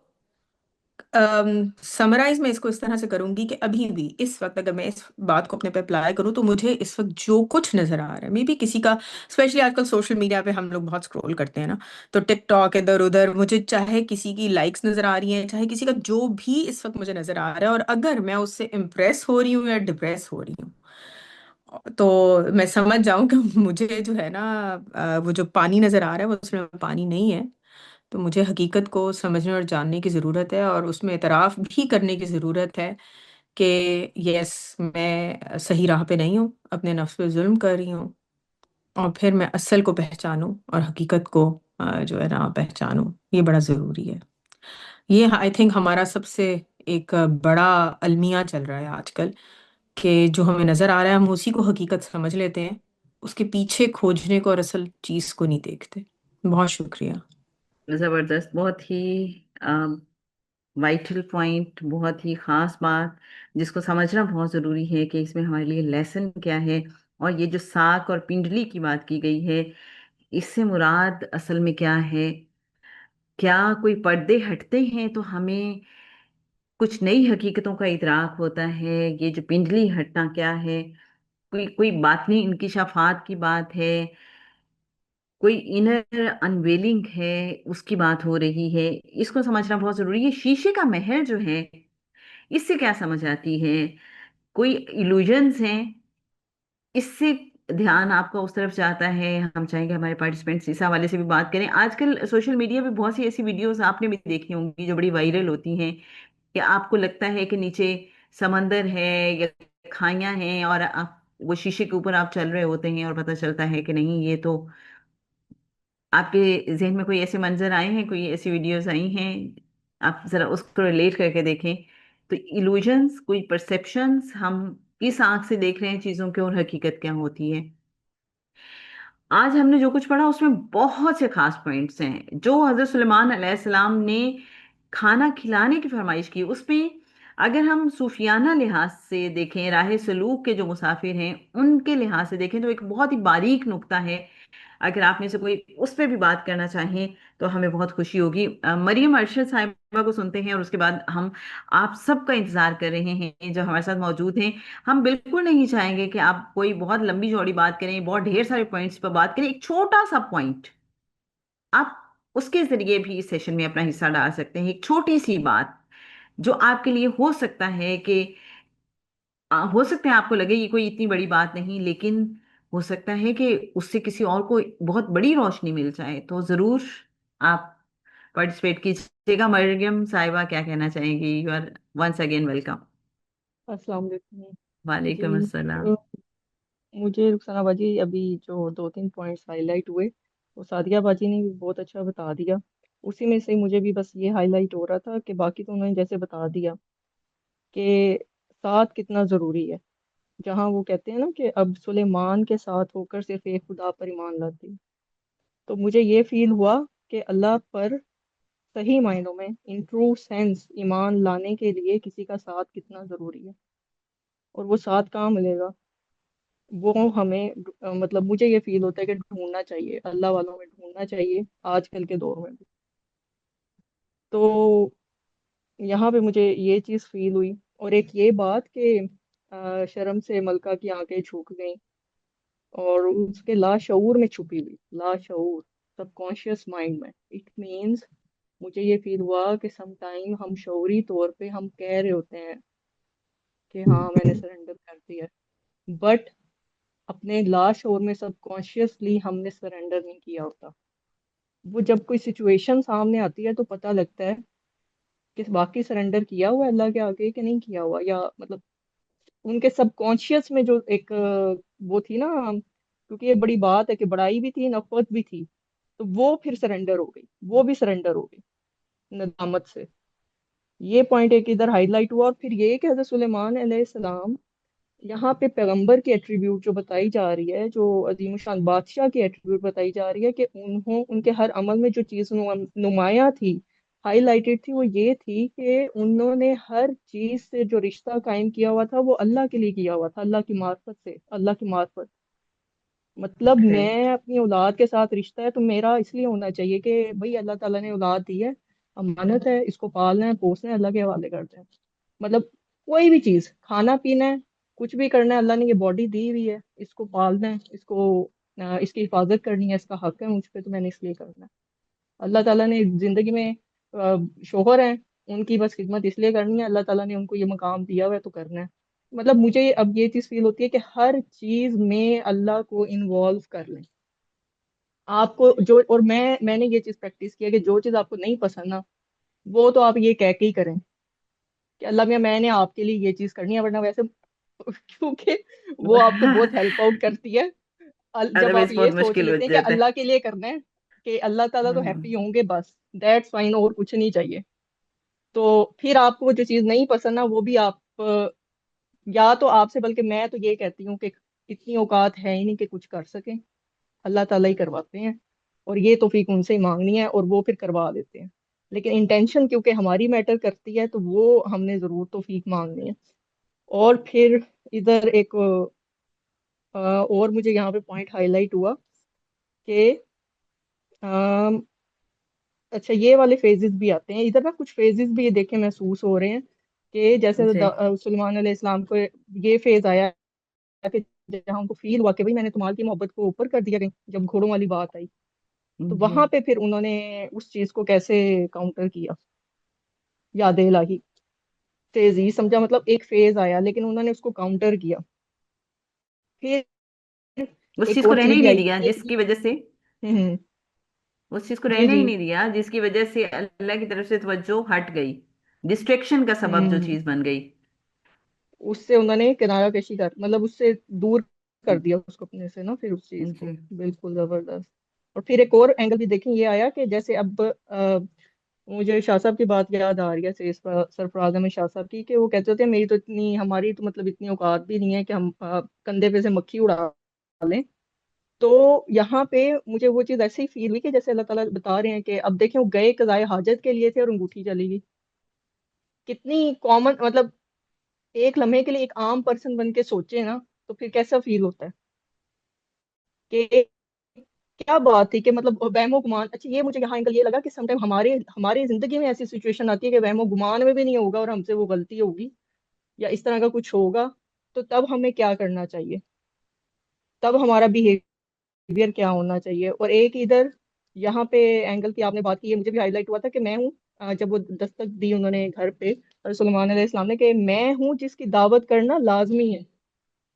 Speaker 5: سمرائز میں اس کو اس طرح سے کروں گی کہ ابھی بھی اس وقت اگر میں اس بات کو اپنے پہ اپلائی کروں تو مجھے اس وقت جو کچھ نظر آ رہا ہے، مے بی کسی کا، اسپیشلی آج کل سوشل میڈیا پہ ہم لوگ بہت اسکرول کرتے ہیں نا، تو ٹک ٹاک ادھر ادھر، مجھے چاہے کسی کی لائکس نظر آ رہی ہیں، چاہے کسی کا جو بھی اس وقت مجھے نظر آ رہا ہے، اور اگر میں اس سے امپریس ہو رہی ہوں یا ڈپریس ہو رہی ہوں، تو میں سمجھ جاؤں کہ مجھے جو ہے نا وہ جو پانی نظر آ رہا ہے وہ اس میں پانی نہیں ہے. تو مجھے حقیقت کو سمجھنے اور جاننے کی ضرورت ہے، اور اس میں اعتراف بھی کرنے کی ضرورت ہے کہ یس میں صحیح راہ پہ نہیں ہوں، اپنے نفس پہ ظلم کر رہی ہوں، اور پھر میں اصل کو پہچانوں اور حقیقت کو جو ہے نا پہچانوں. یہ بڑا ضروری ہے. یہ آئی تھنک ہمارا سب سے ایک بڑا المیہ چل رہا ہے آج کل، کہ جو ہمیں نظر آ رہا ہے ہم اسی کو حقیقت سمجھ لیتے ہیں، اس کے پیچھے کھوجنے کو اور اصل چیز کو نہیں دیکھتے. بہت شکریہ.
Speaker 2: زبردست، بہت ہی وائٹل پوائنٹ، بہت ہی خاص بات جس کو سمجھنا بہت ضروری ہے کہ اس میں ہمارے لیے لیسن کیا ہے. اور یہ جو ساک اور پنڈلی کی بات کی گئی ہے، اس سے مراد اصل میں کیا ہے؟ کیا کوئی پردے ہٹتے ہیں تو ہمیں کچھ نئی حقیقتوں کا ادراک ہوتا ہے؟ یہ جو پنڈلی ہٹنا کیا ہے؟ کوئی باطنی انکشافات کی بات ہے، کوئی انر انویلنگ ہے، اس کی بات ہو رہی ہے. اس کو سمجھنا بہت ضروری ہے. شیشے کا محل جو ہے، اس سے کیا سمجھ آتی ہے؟ کوئی ایلوژنز ہیں؟ اس سے دھیان آپ کا اس طرف جاتا ہے. ہم چاہیں گے ہمارے پارٹیسپینٹس اس حوالے سے بھی بات کریں. آج کل سوشل میڈیا پہ بہت سی ایسی ویڈیوز آپ نے بھی دیکھی ہوں گی جو بڑی وائرل ہوتی ہیں، کہ آپ کو لگتا ہے کہ نیچے سمندر ہے یا کھائیاں ہیں، اور وہ شیشے کے اوپر آپ چل رہے ہوتے ہیں اور پتہ چلتا ہے کہ نہیں. یہ تو آپ کے ذہن میں کوئی ایسے منظر آئے ہیں، کوئی ایسی ویڈیوز آئی ہیں؟ آپ ذرا اس کو ریلیٹ کر کے دیکھیں. تو ایلوژنس، کوئی پرسیپشنز، ہم کس آنکھ سے دیکھ رہے ہیں چیزوں کے، اور حقیقت کیا ہوتی ہے. آج ہم نے جو کچھ پڑھا اس میں بہت سے خاص پوائنٹس ہیں. جو حضرت سلیمان علیہ السلام نے کھانا کھلانے کی فرمائش کی، اس پہ اگر ہم صوفیانہ لحاظ سے دیکھیں، راہ سلوک کے جو مسافر ہیں ان کے لحاظ سے دیکھیں، تو ایک بہت ہی باریک نقطہ ہے. اگر آپ میں سے کوئی اس پہ بھی بات کرنا چاہیں تو ہمیں بہت خوشی ہوگی. مریم ارشد صاحبہ کو سنتے ہیں، اور اس کے بعد ہم آپ سب کا انتظار کر رہے ہیں جو ہمارے ساتھ موجود ہیں. ہم بالکل نہیں چاہیں گے کہ آپ کوئی بہت لمبی چوڑی بات کریں، بہت ڈھیر سارے پوائنٹس پر بات کریں. ایک چھوٹا سا پوائنٹ آپ اس کے ذریعے بھی اس سیشن میں اپنا حصہ ڈال سکتے ہیں. ایک چھوٹی سی بات جو آپ کے لیے ہو سکتا ہے کہ ہو سکتا ہے آپ کو لگے یہ کوئی اتنی بڑی بات نہیں، لیکن ہو سکتا ہے کہ اس سے کسی اور کو بہت بڑی روشنی مل جائے. تو ضرور آپ پارٹیسپیٹ کیجیے گا. مریم صاحبہ کیا کہنا چاہیں گی؟ You are once again welcome.
Speaker 4: السلام علیکم
Speaker 2: وعلیکم
Speaker 4: جی.
Speaker 2: السلام.
Speaker 4: مجھے رخسانہ باجی ابھی جو 2-3 پوائنٹس ہائی لائٹ ہوئے وہ سعدیہ باجی نے بھی بہت اچھا بتا دیا. اسی میں سے مجھے بھی بس یہ ہائی لائٹ ہو رہا تھا کہ باقی تو انہوں نے جیسے بتا دیا کہ ساتھ کتنا ضروری ہے. جہاں وہ کہتے ہیں نا کہ اب سلیمان کے ساتھ ہو کر صرف ایک خدا پر ایمان لاتے ہیں، تو مجھے یہ فیل ہوا کہ اللہ پر صحیح معنوں میں ان ٹرو سینس ایمان لانے کے لیے کسی کا ساتھ کتنا ضروری ہے. اور وہ ساتھ کہاں ملے گا؟ وہ ہمیں مطلب مجھے یہ فیل ہوتا ہے کہ ڈھونڈنا چاہیے، اللہ والوں میں ڈھونڈنا چاہیے آج کل کے دور میں بھی. تو یہاں پہ مجھے یہ چیز فیل ہوئی. اور ایک یہ بات کہ شرم سے ملکہ کی آنکھیں جھک گئیں اور اس کے لاشعور میں چھپی ہوئی، لاشعور سب کانشیس مائنڈ میں، اٹ مینس مجھے یہ فیل ہوا کہ سم ٹائم ہم شعوری طور پہ ہم کہہ رہے ہوتے ہیں کہ ہاں میں نے سرنڈر کر دیا، بٹ اپنے لاشعور میں سب کانشیسلی ہم نے سرنڈر نہیں کیا ہوتا. وہ جب کوئی سچویشن سامنے آتی ہے تو پتہ لگتا ہے کہ واقعی سرنڈر کیا ہوا ہے اللہ کے آگے کہ نہیں کیا ہوا، یا مطلب ان کے سب کانشیس میں جو ایک وہ تھی نا، کیونکہ یہ بڑی بات ہے کہ بڑائی بھی تھی نفرت بھی تھی، تو وہ پھر سرنڈر ہو گئی، وہ بھی سرنڈر ہو گئی ندامت سے. یہ پوائنٹ ایک ادھر ہائی لائٹ ہوا. اور پھر یہ کہ حضرت سلیمان علیہ السلام یہاں پہ پیغمبر کی ایٹریبیوٹ جو بتائی جا رہی ہے، جو عظیم شان بادشاہ کی ایٹریبیوٹ بتائی جا رہی ہے، کہ ان کے ہر عمل میں جو چیز نمایاں تھی، ہائی لائٹڈ تھی، وہ یہ تھی کہ انہوں نے ہر چیز سے جو رشتہ قائم کیا ہوا تھا وہ اللہ کے لیے کیا ہوا تھا، اللہ کی معرفت سے، اللہ کی معرفت. مطلب
Speaker 2: اوکے.
Speaker 4: میں اپنی اولاد کے ساتھ رشتہ ہے تو میرا اس لیے ہونا چاہیے کہ بھئی اللہ تعالیٰ نے اولاد دی ہے، امانت ہے، اس کو پالنا ہے، پوسنا ہے، اللہ کے حوالے کرتے ہیں. مطلب کوئی بھی چیز، کھانا پینا ہے، کچھ بھی کرنا ہے، اللہ نے یہ باڈی دی ہوئی ہے، اس کو پالنا ہے، اس کو اس کی حفاظت کرنی ہے، اس کا حق ہے مجھ پہ، تو میں نے اس لیے کرنا ہے. اللہ تعالیٰ نے زندگی میں شوہر ہیں، ان کی بس خدمت اس لیے کرنی ہے، اللہ تعالیٰ نے ان کو یہ مقام دیا ہوا ہے تو کرنا ہے. مطلب مجھے اب یہ چیز فیل ہوتی ہے کہ ہر چیز میں اللہ کو انوالو کر لیں. آپ کو جو، اور میں نے یہ چیز پریکٹس کی ہے کہ جو چیز آپ کو نہیں پسند نا، وہ تو آپ یہ کہہ کے ہی کریں کہ اللہ میاں میں نے آپ کے لیے یہ چیز کرنی ہے، ورنہ ویسے کیونکہ وہ آپ کو بہت ہیلپ آؤٹ کرتی ہے. جب آپ
Speaker 2: ادروائز
Speaker 4: یہ
Speaker 2: بہت
Speaker 4: سوچ
Speaker 2: مشکل ہو
Speaker 4: لیتے ہیں کہ
Speaker 2: جاتا ہے.
Speaker 4: اللہ کے لیے کرنا ہے، کہ اللہ تعالیٰ تو ہیپی ہوں گے بس، دیٹس فائن، اور کچھ نہیں چاہیے. تو پھر آپ کو جو چیز نہیں پسند نا، وہ بھی آپ یا تو آپ سے، بلکہ میں تو یہ کہتی ہوں کہ اتنی اوقات ہے ہی نہیں کہ کچھ کر سکیں، اللہ تعالیٰ ہی کرواتے ہیں، اور یہ توفیق ان سے ہی مانگنی ہے اور وہ پھر کروا دیتے ہیں. لیکن انٹینشن کیونکہ ہماری میٹر کرتی ہے تو وہ ہم نے ضرور توفیق مانگنی ہے. اور پھر ادھر ایک اور مجھے یہاں پہ پوائنٹ ہائی لائٹ ہوا کہ اچھا یہ والے فیزز بھی آتے ہیں ادھر نا، کچھ فیزز بھی یہ دیکھے محسوس ہو رہے ہیں کہ جیسے
Speaker 2: جی
Speaker 4: سلیمان علیہ السلام کو یہ فیز آیا کہ جہاں ان کو فیل ہوا کہ بھئی میں نے تمہاری محبت کو اوپر کر دیا، جب گھوڑوں والی بات آئی تو
Speaker 2: جی.
Speaker 4: وہاں پہ پھر انہوں نے اس چیز کو کیسے کاؤنٹر کیا. یاد الہی فیز سمجھا، مطلب ایک فیز آیا لیکن انہوں نے اس کو کاؤنٹر کیا. پھر
Speaker 2: اس
Speaker 4: ایک
Speaker 2: چیز کو
Speaker 4: اور
Speaker 2: رہنے
Speaker 4: چیز
Speaker 2: ہی
Speaker 4: بھی
Speaker 2: نہیں
Speaker 4: آئی
Speaker 2: دیا
Speaker 4: کہ
Speaker 2: جس کی وجہ سے
Speaker 4: ہوں
Speaker 2: اس چیز کو
Speaker 4: جی
Speaker 2: رہنے ہی
Speaker 4: جی
Speaker 2: نہیں دیا جس کی وجہ سے اللہ کی طرف سے توجہ ہٹ گئی، ڈسٹریکشن کا سبب جو
Speaker 4: ہوں
Speaker 2: چیز بن گئی.
Speaker 4: اس سے انہوں نے کنارہ کشی کر، مطلب اس سے دور کر دیا اس کو اپنے سے نا، پھر اس چیز کو.
Speaker 2: جی
Speaker 4: بالکل زبردست. اور پھر ایک اور اینگل بھی دیکھیں یہ آیا کہ جیسے اب مجھے شاہ صاحب کی بات یاد آ رہی ہے، سرفراز احمد شاہ صاحب کی، کہ وہ کہتے تھے میری تو اتنی، ہماری تو مطلب اتنی اوقات بھی نہیں ہے کہ ہم کندھے پہ سے مکھی اڑا لیں. تو یہاں پہ مجھے وہ چیز ایسے ہی فیل ہوئی کہ جیسے اللہ تعالیٰ بتا رہے ہیں کہ اب دیکھیں وہ گئے قضائے حاجت کے لیے تھے اور انگوٹھی چلی گئی. کتنی کامن، مطلب ایک لمحے کے لیے ایک عام پرسن بن کے سوچے نا تو پھر کیسا فیل ہوتا ہے کہ کیا بات تھی کہ مطلب وہم و گمان. اچھا یہ مجھے یہاں اینگل یہ لگا کہ سم ٹائم ہماری زندگی میں ایسی سچویشن آتی ہے کہ وہم و گمان میں بھی نہیں ہوگا اور ہم سے وہ غلطی ہوگی یا اس طرح کا کچھ ہوگا، تو تب ہمیں کیا کرنا چاہیے، تب ہمارا بیہیویئر کیا ہونا چاہیے. اور ایک ادھر یہاں پہ اینگل کی آپ نے بات کی ہے، مجھے بھی ہائی لائٹ ہوا تھا کہ میں ہوں جب وہ دستک دی انہوں نے گھر پہ اور سلیمان علیہ السلام نے، کہ میں ہوں جس کی دعوت کرنا لازمی ہے.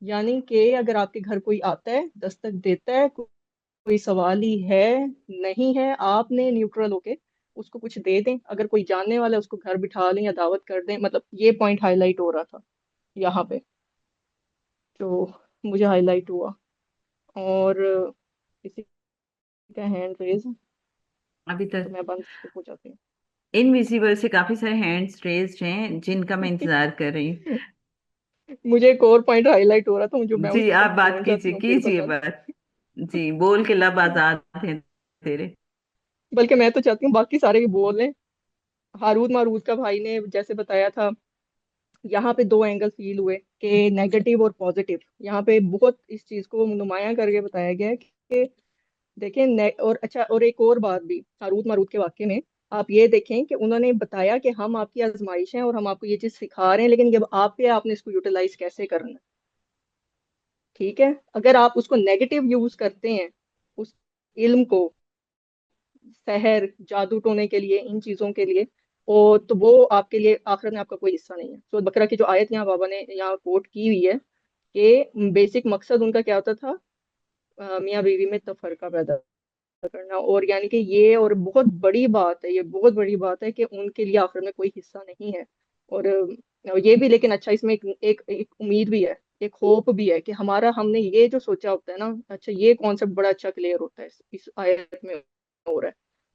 Speaker 4: یعنی کہ اگر آپ کے گھر کوئی آتا ہے، دستک دیتا ہے، کوئی سوال ہی ہے نہیں ہے، آپ نے نیوٹرل ہو کے اس کو کچھ دے دیں. اگر کوئی جاننے والا ہے اس کو گھر بٹھا لیں یا دعوت کر دیں. مطلب یہ پوائنٹ ہائی لائٹ ہو رہا تھا یہاں پہ، تو مجھے ہائی لائٹ ہوا. اور کسی کا ہینڈ ریز
Speaker 2: ابھی
Speaker 4: تو
Speaker 2: تک
Speaker 4: میں بند ہو جاتی
Speaker 2: انویزیبل سے کافی سارے ہینڈز ریزڈ ہیں جن کا میں انتظار کر رہی ہوں.
Speaker 4: ہوں. مجھے ایک اور پوائنٹ ہائی لائٹ ہو رہا تھا جو میں
Speaker 2: جی
Speaker 4: اس کی
Speaker 2: آپ
Speaker 4: طرف
Speaker 2: بات
Speaker 4: پہنچ جاتی
Speaker 2: کیجیے
Speaker 4: ہوں پھر
Speaker 2: کیجیے
Speaker 4: بتا
Speaker 2: بات. جی بول کے لب آزاد ہیں تیرے.
Speaker 4: بلکہ میں تو چاہتی ہوں باقی سارے بھی بول لیں. ہاروت ماروت کا بھائی نے جیسے بتایا تھا، یہاں پہ دو اینگل فیل ہوئے کہ نیگیٹو اور پازیٹیو. یہاں پہ بہت اس چیز کو نمایاں کر کے بتایا گیا ہے کہ دیکھیں اور اچھا، اور ایک اور بات بھی ہاروت ماروت کے واقعے میں آپ یہ دیکھیں کہ انہوں نے بتایا کہ ہم آپ کی آزمائش ہیں اور ہم آپ کو یہ چیز سکھا رہے ہیں، لیکن جب آپ پہ آپ نے اس کو یوٹیلائز کیسے کرنا. ٹھیک ہے، اگر آپ اس کو نیگیٹو یوز کرتے ہیں اس علم کو، سحر جادو ٹونے کے لیے ان چیزوں کے لیے، اور تو وہ آپ کے لیے آخرت میں آپ کا کوئی حصہ نہیں ہے. سورۃ بقرہ کی جو آیت یہاں بابا نے یہاں کوٹ کی ہوئی ہے کہ بیسک مقصد ان کا کیا ہوتا تھا، میاں بیوی میں تفرقہ پیدا کرنا. اور یعنی کہ یہ اور بہت بڑی بات ہے، یہ بہت بڑی بات ہے کہ ان کے لیے آخر میں کوئی حصہ نہیں ہے. اور یہ بھی لیکن اچھا اس میں ایک امید بھی ہے، ایک ہوپ بھی ہے کہ ہم نے یہ جو سوچا ہوتا ہے نا، اچھا یہ کانسیپٹ بڑا اچھا کلیئر ہوتا ہے اس آیت میں ہو رہا ہے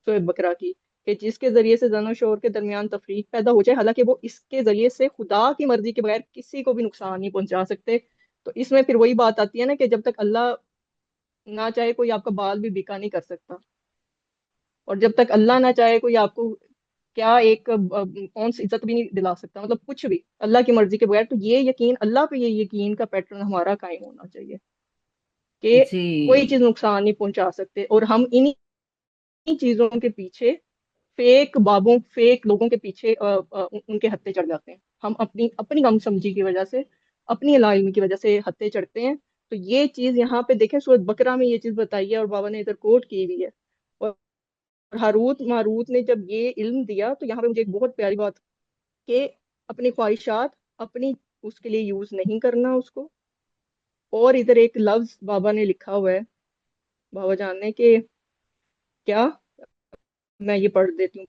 Speaker 4: سورۃ بقرہ کی، کہ جس کے ذریعے سے زن و شوہر کے درمیان تفریق پیدا ہو جائے، حالانکہ وہ اس کے ذریعے سے خدا کی مرضی کے بغیر کسی کو بھی نقصان نہیں پہنچا سکتے. تو اس میں پھر وہی بات آتی ہے نا کہ جب تک اللہ نہ چاہے کوئی آپ کا بال بھی بیکا نہیں کر سکتا، اور جب تک اللہ نہ چاہے کوئی آپ کو کیا ایک اونس عزت بھی نہیں دلا سکتا، مطلب کچھ بھی اللہ کی مرضی کے بغیر. تو یہ یقین اللہ پہ، یہ یقین کا پیٹرن ہمارا قائم ہونا چاہیے کہ کوئی چیز
Speaker 2: جی
Speaker 4: نقصان نہیں پہنچا سکتے. اور ہم انہی چیزوں کے پیچھے فیک لوگوں کے پیچھے ان کے ہتھے چڑھ جاتے ہیں. ہم اپنی کم سمجھی کی وجہ سے، اپنی لا علمی کی وجہ سے ہتھے چڑھتے ہیں. تو یہ چیز یہاں پہ دیکھیں سورۃ بقرہ میں یہ چیز بتائی ہے، اور بابا نے ادھر کوٹ کی ہوئی ہے. اور ہاروت ماروت نے جب یہ علم دیا تو یہاں پہ مجھے ایک بہت پیاری بات کہ اپنی خواہشات اپنی اس کے لیے یوز نہیں کرنا اس کو. اور ادھر ایک لفظ بابا نے لکھا ہوا ہے، بابا جان نے، کہ کیا، میں یہ پڑھ دیتی ہوں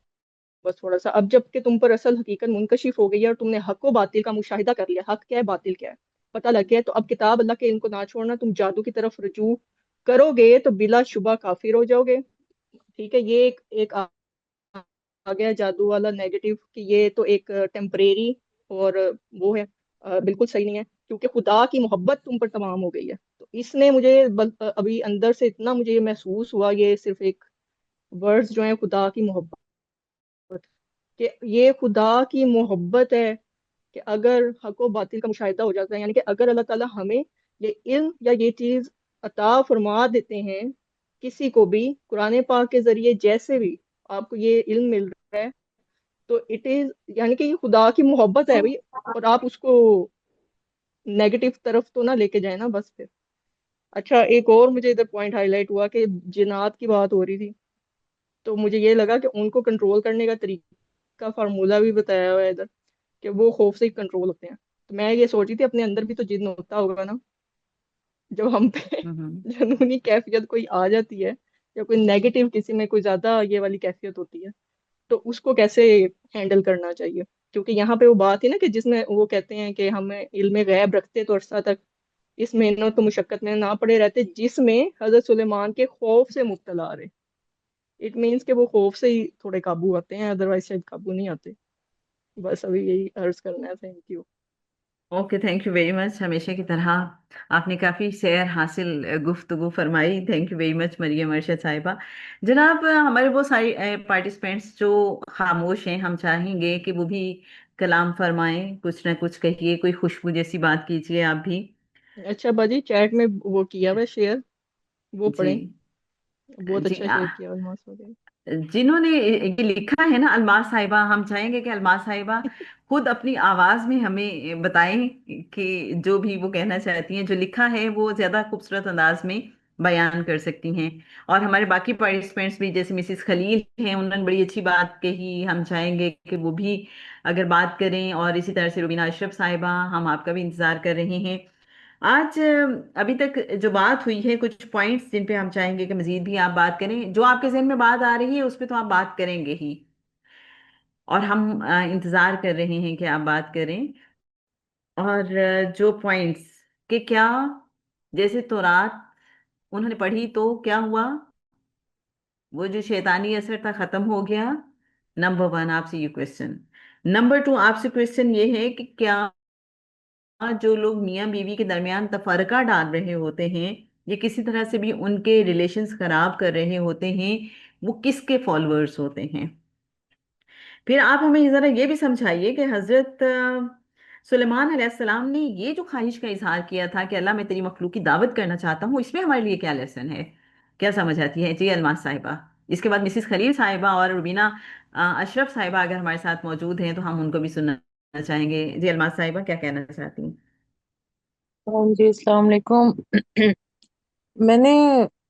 Speaker 4: بس تھوڑا سا. اب جب کہ تم پر اصل حقیقت منکشف ہو گئی ہے اور تم نے حق و باطل کا مشاہدہ کر لیا، حق کیا ہے باطل کیا ہے پتہ لگ گیا، تو اب کتاب اللہ کے علم کو نہ چھوڑنا، تم جادو کی طرف رجوع کرو گے تو بلا شبہ کافر ہو جاؤ گے. ٹھیک ہے، یہ ایک آ گیا جادو والا نیگیٹو، کہ یہ تو ایک ٹیمپریری اور وہ ہے، بالکل صحیح نہیں ہے، کیونکہ خدا کی محبت تم پر تمام ہو گئی ہے. تو اس نے مجھے ابھی اندر سے اتنا مجھے یہ محسوس ہوا، یہ صرف ایک ورڈز جو ہیں خدا کی محبت، کہ یہ خدا کی محبت ہے کہ اگر حق و باطل کا مشاہدہ ہو جاتا ہے، یعنی کہ اگر اللہ تعالیٰ ہمیں یہ علم یا یہ چیز عطا فرما دیتے ہیں کسی کو بھی قرآن پاک کے ذریعے، جیسے بھی آپ کو یہ علم مل رہا ہے، تو اٹ از یعنی کہ یہ خدا کی محبت ہے بھائی. اور آپ اس کو نیگیٹو طرف تو نہ لے کے جائیں نا بس پھر. اچھا، ایک اور مجھے ادھر پوائنٹ ہائی لائٹ ہوا کہ جنات کی بات ہو رہی تھی، تو مجھے یہ لگا کہ ان کو کنٹرول کرنے کا طریقہ فارمولہ بھی بتایا ہوا ہے ادھر، کہ وہ خوف سے ہی کنٹرول ہوتے ہیں. تو میں یہ سوچی تھی اپنے اندر بھی تو جن ہوتا ہوگا نا، جب ہم پہ جنونی کیفیت کوئی آ جاتی ہے یا کوئی نیگیٹو کسی میں کوئی زیادہ یہ والی کیفیت ہوتی ہے، تو اس کو کیسے ہینڈل کرنا چاہیے. کیونکہ یہاں پہ وہ بات ہے نا کہ جس میں وہ کہتے ہیں کہ ہم علم غیب رکھتے تو عرصہ تک اس محنت و مشقت میں نہ پڑے رہتے، جس میں حضرت سلیمان کے خوف سے مبتلا رہے. اٹ مینس کہ وہ خوف سے ہی تھوڑے قابو آتے ہیں، ادروائز شاید قابو نہیں آتے. بس ابھی یہی عرض کرنا ہے. Thank you.
Speaker 2: Okay, thank you very much. ہمیشہ کی طرح آپ نے کافی سیر حاصل گفتگو فرمائی. تھینک یو ویری مچ مریم ارشد صاحبہ. جناب، ہمارے وہ ساری پارٹیسپینٹس جو خاموش ہیں، ہم چاہیں گے کہ وہ بھی کلام فرمائیں، کچھ نہ کچھ کہیے، کوئی خوشبو جیسی بات کیجیے آپ بھی.
Speaker 4: اچھا باجی، چیٹ میں وہ کیا ہوا شیئر، وہ
Speaker 2: جی
Speaker 4: پڑھیں. بہت
Speaker 2: جی
Speaker 4: اچھا شیئر کیا الماس وغیرہ.
Speaker 2: جنہوں نے یہ لکھا ہے نا، الماس صاحبہ، ہم چاہیں گے کہ الماس صاحبہ خود اپنی آواز میں ہمیں بتائیں کہ جو بھی وہ کہنا چاہتی ہیں. جو لکھا ہے وہ زیادہ خوبصورت انداز میں بیان کر سکتی ہیں. اور ہمارے باقی پارٹیسپینٹس بھی، جیسے مسز خلیل ہیں، انہوں نے بڑی اچھی بات کہی. ہم چاہیں گے کہ وہ بھی اگر بات کریں. اور اسی طرح سے روبینہ اشرف صاحبہ، ہم آپ کا بھی انتظار کر رہے ہیں. آج ابھی تک جو بات ہوئی ہے، کچھ پوائنٹس جن پہ ہم چاہیں گے کہ مزید بھی آپ بات کریں. جو آپ کے ذہن میں بات آ رہی ہے اس پہ تو آپ بات کریں گے ہی، اور ہم انتظار کر رہے ہیں کہ آپ بات کریں. اور جو پوائنٹس کہ کیا، جیسے تورات انہوں نے پڑھی تو کیا ہوا، وہ جو شیطانی اثر تھا ختم ہو گیا. نمبر 1 آپ سے یہ کوشچن. نمبر 2 آپ سے کوشچن یہ ہے کہ کیا جو لوگ میاں بیوی کے درمیان تفرقہ ڈال رہے ہوتے ہیں یا کسی طرح سے بھی ان کے ریلیشنز خراب کر رہے ہوتے ہیں، وہ کس کے فالوورز ہوتے ہیں؟ پھر آپ ہمیں ذرا یہ بھی سمجھائیے کہ حضرت سلیمان علیہ السلام نے یہ جو خواہش کا اظہار کیا تھا کہ اللہ میں تیری مخلوق کی دعوت کرنا چاہتا ہوں، اس میں ہمارے لیے کیا لیسن ہے، کیا سمجھ آتی ہے؟ جی الماس صاحبہ. اس کے بعد مسز خلیل صاحبہ اور روبینہ اشرف صاحبہ اگر ہمارے ساتھ موجود ہیں تو ہم ان کو بھی سننا چاہیں گے. جی الماس صاحبہ، کیا کہنا چاہتی ہیں؟
Speaker 7: جی السلام علیکم. میں نے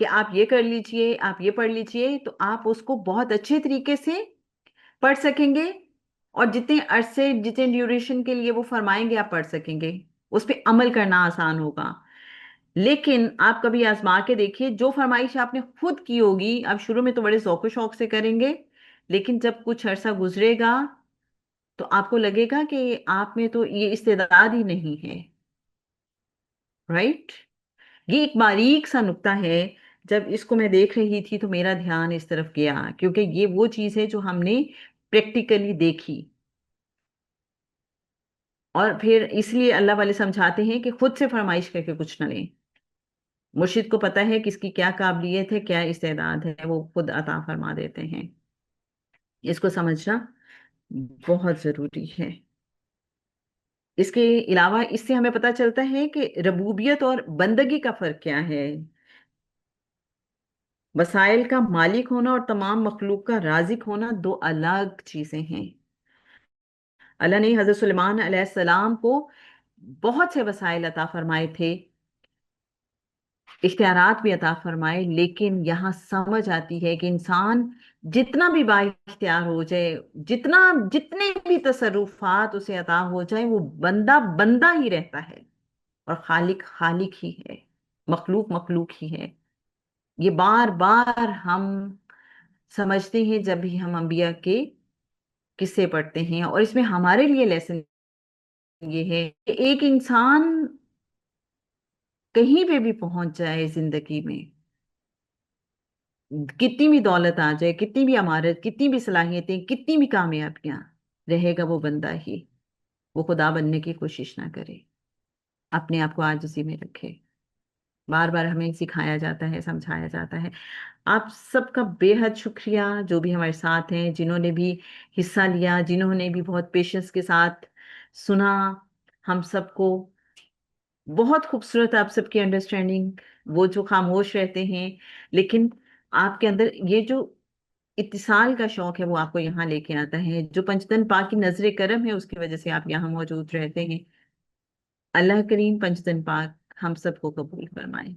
Speaker 2: کہ آپ یہ کر لیجئے، آپ یہ پڑھ لیجئے، تو آپ اس کو بہت اچھے طریقے سے پڑھ سکیں گے، اور جتنے عرصے جتنے ڈیوریشن کے لیے وہ فرمائیں گے آپ پڑھ سکیں گے، اس پہ عمل کرنا آسان ہوگا۔ لیکن آپ کبھی آزما کے دیکھیے، جو فرمائش آپ نے خود کی ہوگی، آپ شروع میں تو بڑے ذوق و شوق سے کریں گے، لیکن جب کچھ عرصہ گزرے گا تو آپ کو لگے گا کہ آپ میں تو یہ استعداد ہی نہیں ہے، رائٹ؟ یہ ایک باریک سا نکتہ ہے، جب اس کو میں دیکھ رہی تھی تو میرا دھیان اس طرف گیا، کیونکہ یہ وہ چیز ہے جو ہم نے پریکٹیکلی دیکھی، اور پھر اس لیے اللہ والے سمجھاتے ہیں کہ خود سے فرمائش کر کے کچھ نہ لیں۔ مرشد کو پتہ ہے کس کی کیا قابلیت ہے، کیا استعداد ہے، وہ خود عطا فرما دیتے ہیں۔ اس کو سمجھنا بہت ضروری ہے۔ اس کے علاوہ اس سے ہمیں پتہ چلتا ہے کہ ربوبیت اور بندگی کا فرق کیا ہے۔ وسائل کا مالک ہونا اور تمام مخلوق کا رازق ہونا دو الگ چیزیں ہیں۔ اللہ نے حضرت سلیمان علیہ السلام کو بہت سے وسائل عطا فرمائے تھے، اختیارات بھی عطا فرمائے، لیکن یہاں سمجھ آتی ہے کہ انسان جتنا بھی با اختیار ہو جائے، جتنے بھی تصرفات اسے عطا ہو جائیں، وہ بندہ بندہ ہی رہتا ہے، اور خالق خالق ہی ہے، مخلوق مخلوق ہی ہے۔ یہ بار بار ہم سمجھتے ہیں جب بھی ہم انبیاء کے قصے پڑھتے ہیں، اور اس میں ہمارے لیے لیسن یہ ہے کہ ایک انسان کہیں پہ بھی پہنچ جائے زندگی میں، کتنی بھی دولت آ جائے، کتنی بھی عمارت، کتنی بھی صلاحیتیں، کتنی بھی کامیابیاں، رہے گا وہ بندہ ہی، وہ خدا بننے کی کوشش نہ کرے، اپنے آپ کو عاجزی میں رکھے۔ بار بار ہمیں سکھایا جاتا ہے، سمجھایا جاتا ہے۔ آپ سب کا بے حد شکریہ، جو بھی ہمارے ساتھ ہیں، جنہوں نے بھی حصہ لیا، جنہوں نے بھی بہت پیشنس کے ساتھ سنا ہم سب کو۔ بہت خوبصورت آپ سب کی انڈرسٹینڈنگ، وہ جو خاموش رہتے ہیں، لیکن آپ کے اندر یہ جو اتصال کا شوق ہے وہ آپ کو یہاں لے کے آتا ہے، جو پنجتن پاک کی نظر کرم ہے، اس کی وجہ سے آپ یہاں موجود رہتے ہیں۔ اللہ کریم پنجتن پاک ہم سب کو قبول فرمائے۔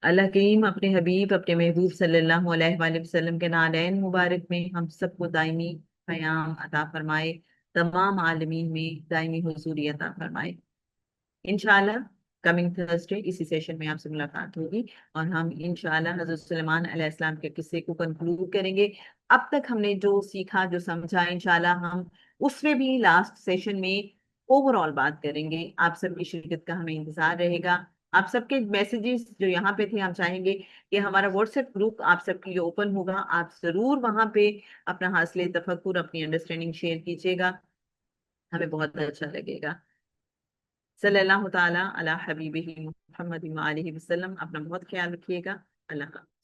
Speaker 2: اللہ کریم اپنے حبیب، اپنے محبوب صلی اللہ علیہ وآلہ وسلم کے نالین مبارک میں ہم سب کو دائمی قیام عطا فرمائے، تمام عالمین میں دائمی حضوری عطا فرمائے۔ انشاءاللہ کمنگ تھرسڈے اسی سیشن میں آپ سے ملاقات ہوگی، اور ہم انشاءاللہ حضرت سلیمان علیہ السلام کے قصے کو کنکلوڈ کریں گے۔ اب تک ہم نے جو سیکھا، جو سمجھا، انشاءاللہ ہم اس میں بھی لاسٹ سیشن میں اوور آل بات کریں گے۔ آپ سب کی شرکت کا ہمیں انتظار رہے گا۔ آپ سب کے میسیجز جو یہاں پہ تھے، ہم چاہیں گے کہ ہمارا واٹس ایپ گروپ آپ سب کے لیے اوپن ہوگا، آپ ضرور وہاں پہ اپنا حاصل تفکر، اپنی انڈرسٹینڈنگ شیئر کیجیے گا، ہمیں بہت اچھا لگے گا۔ صلی اللہ تعالیٰ علی حبیبہ محمد وآلہ وسلم۔ اپنا بہت خیال رکھیے گا۔ اللہ حافظ۔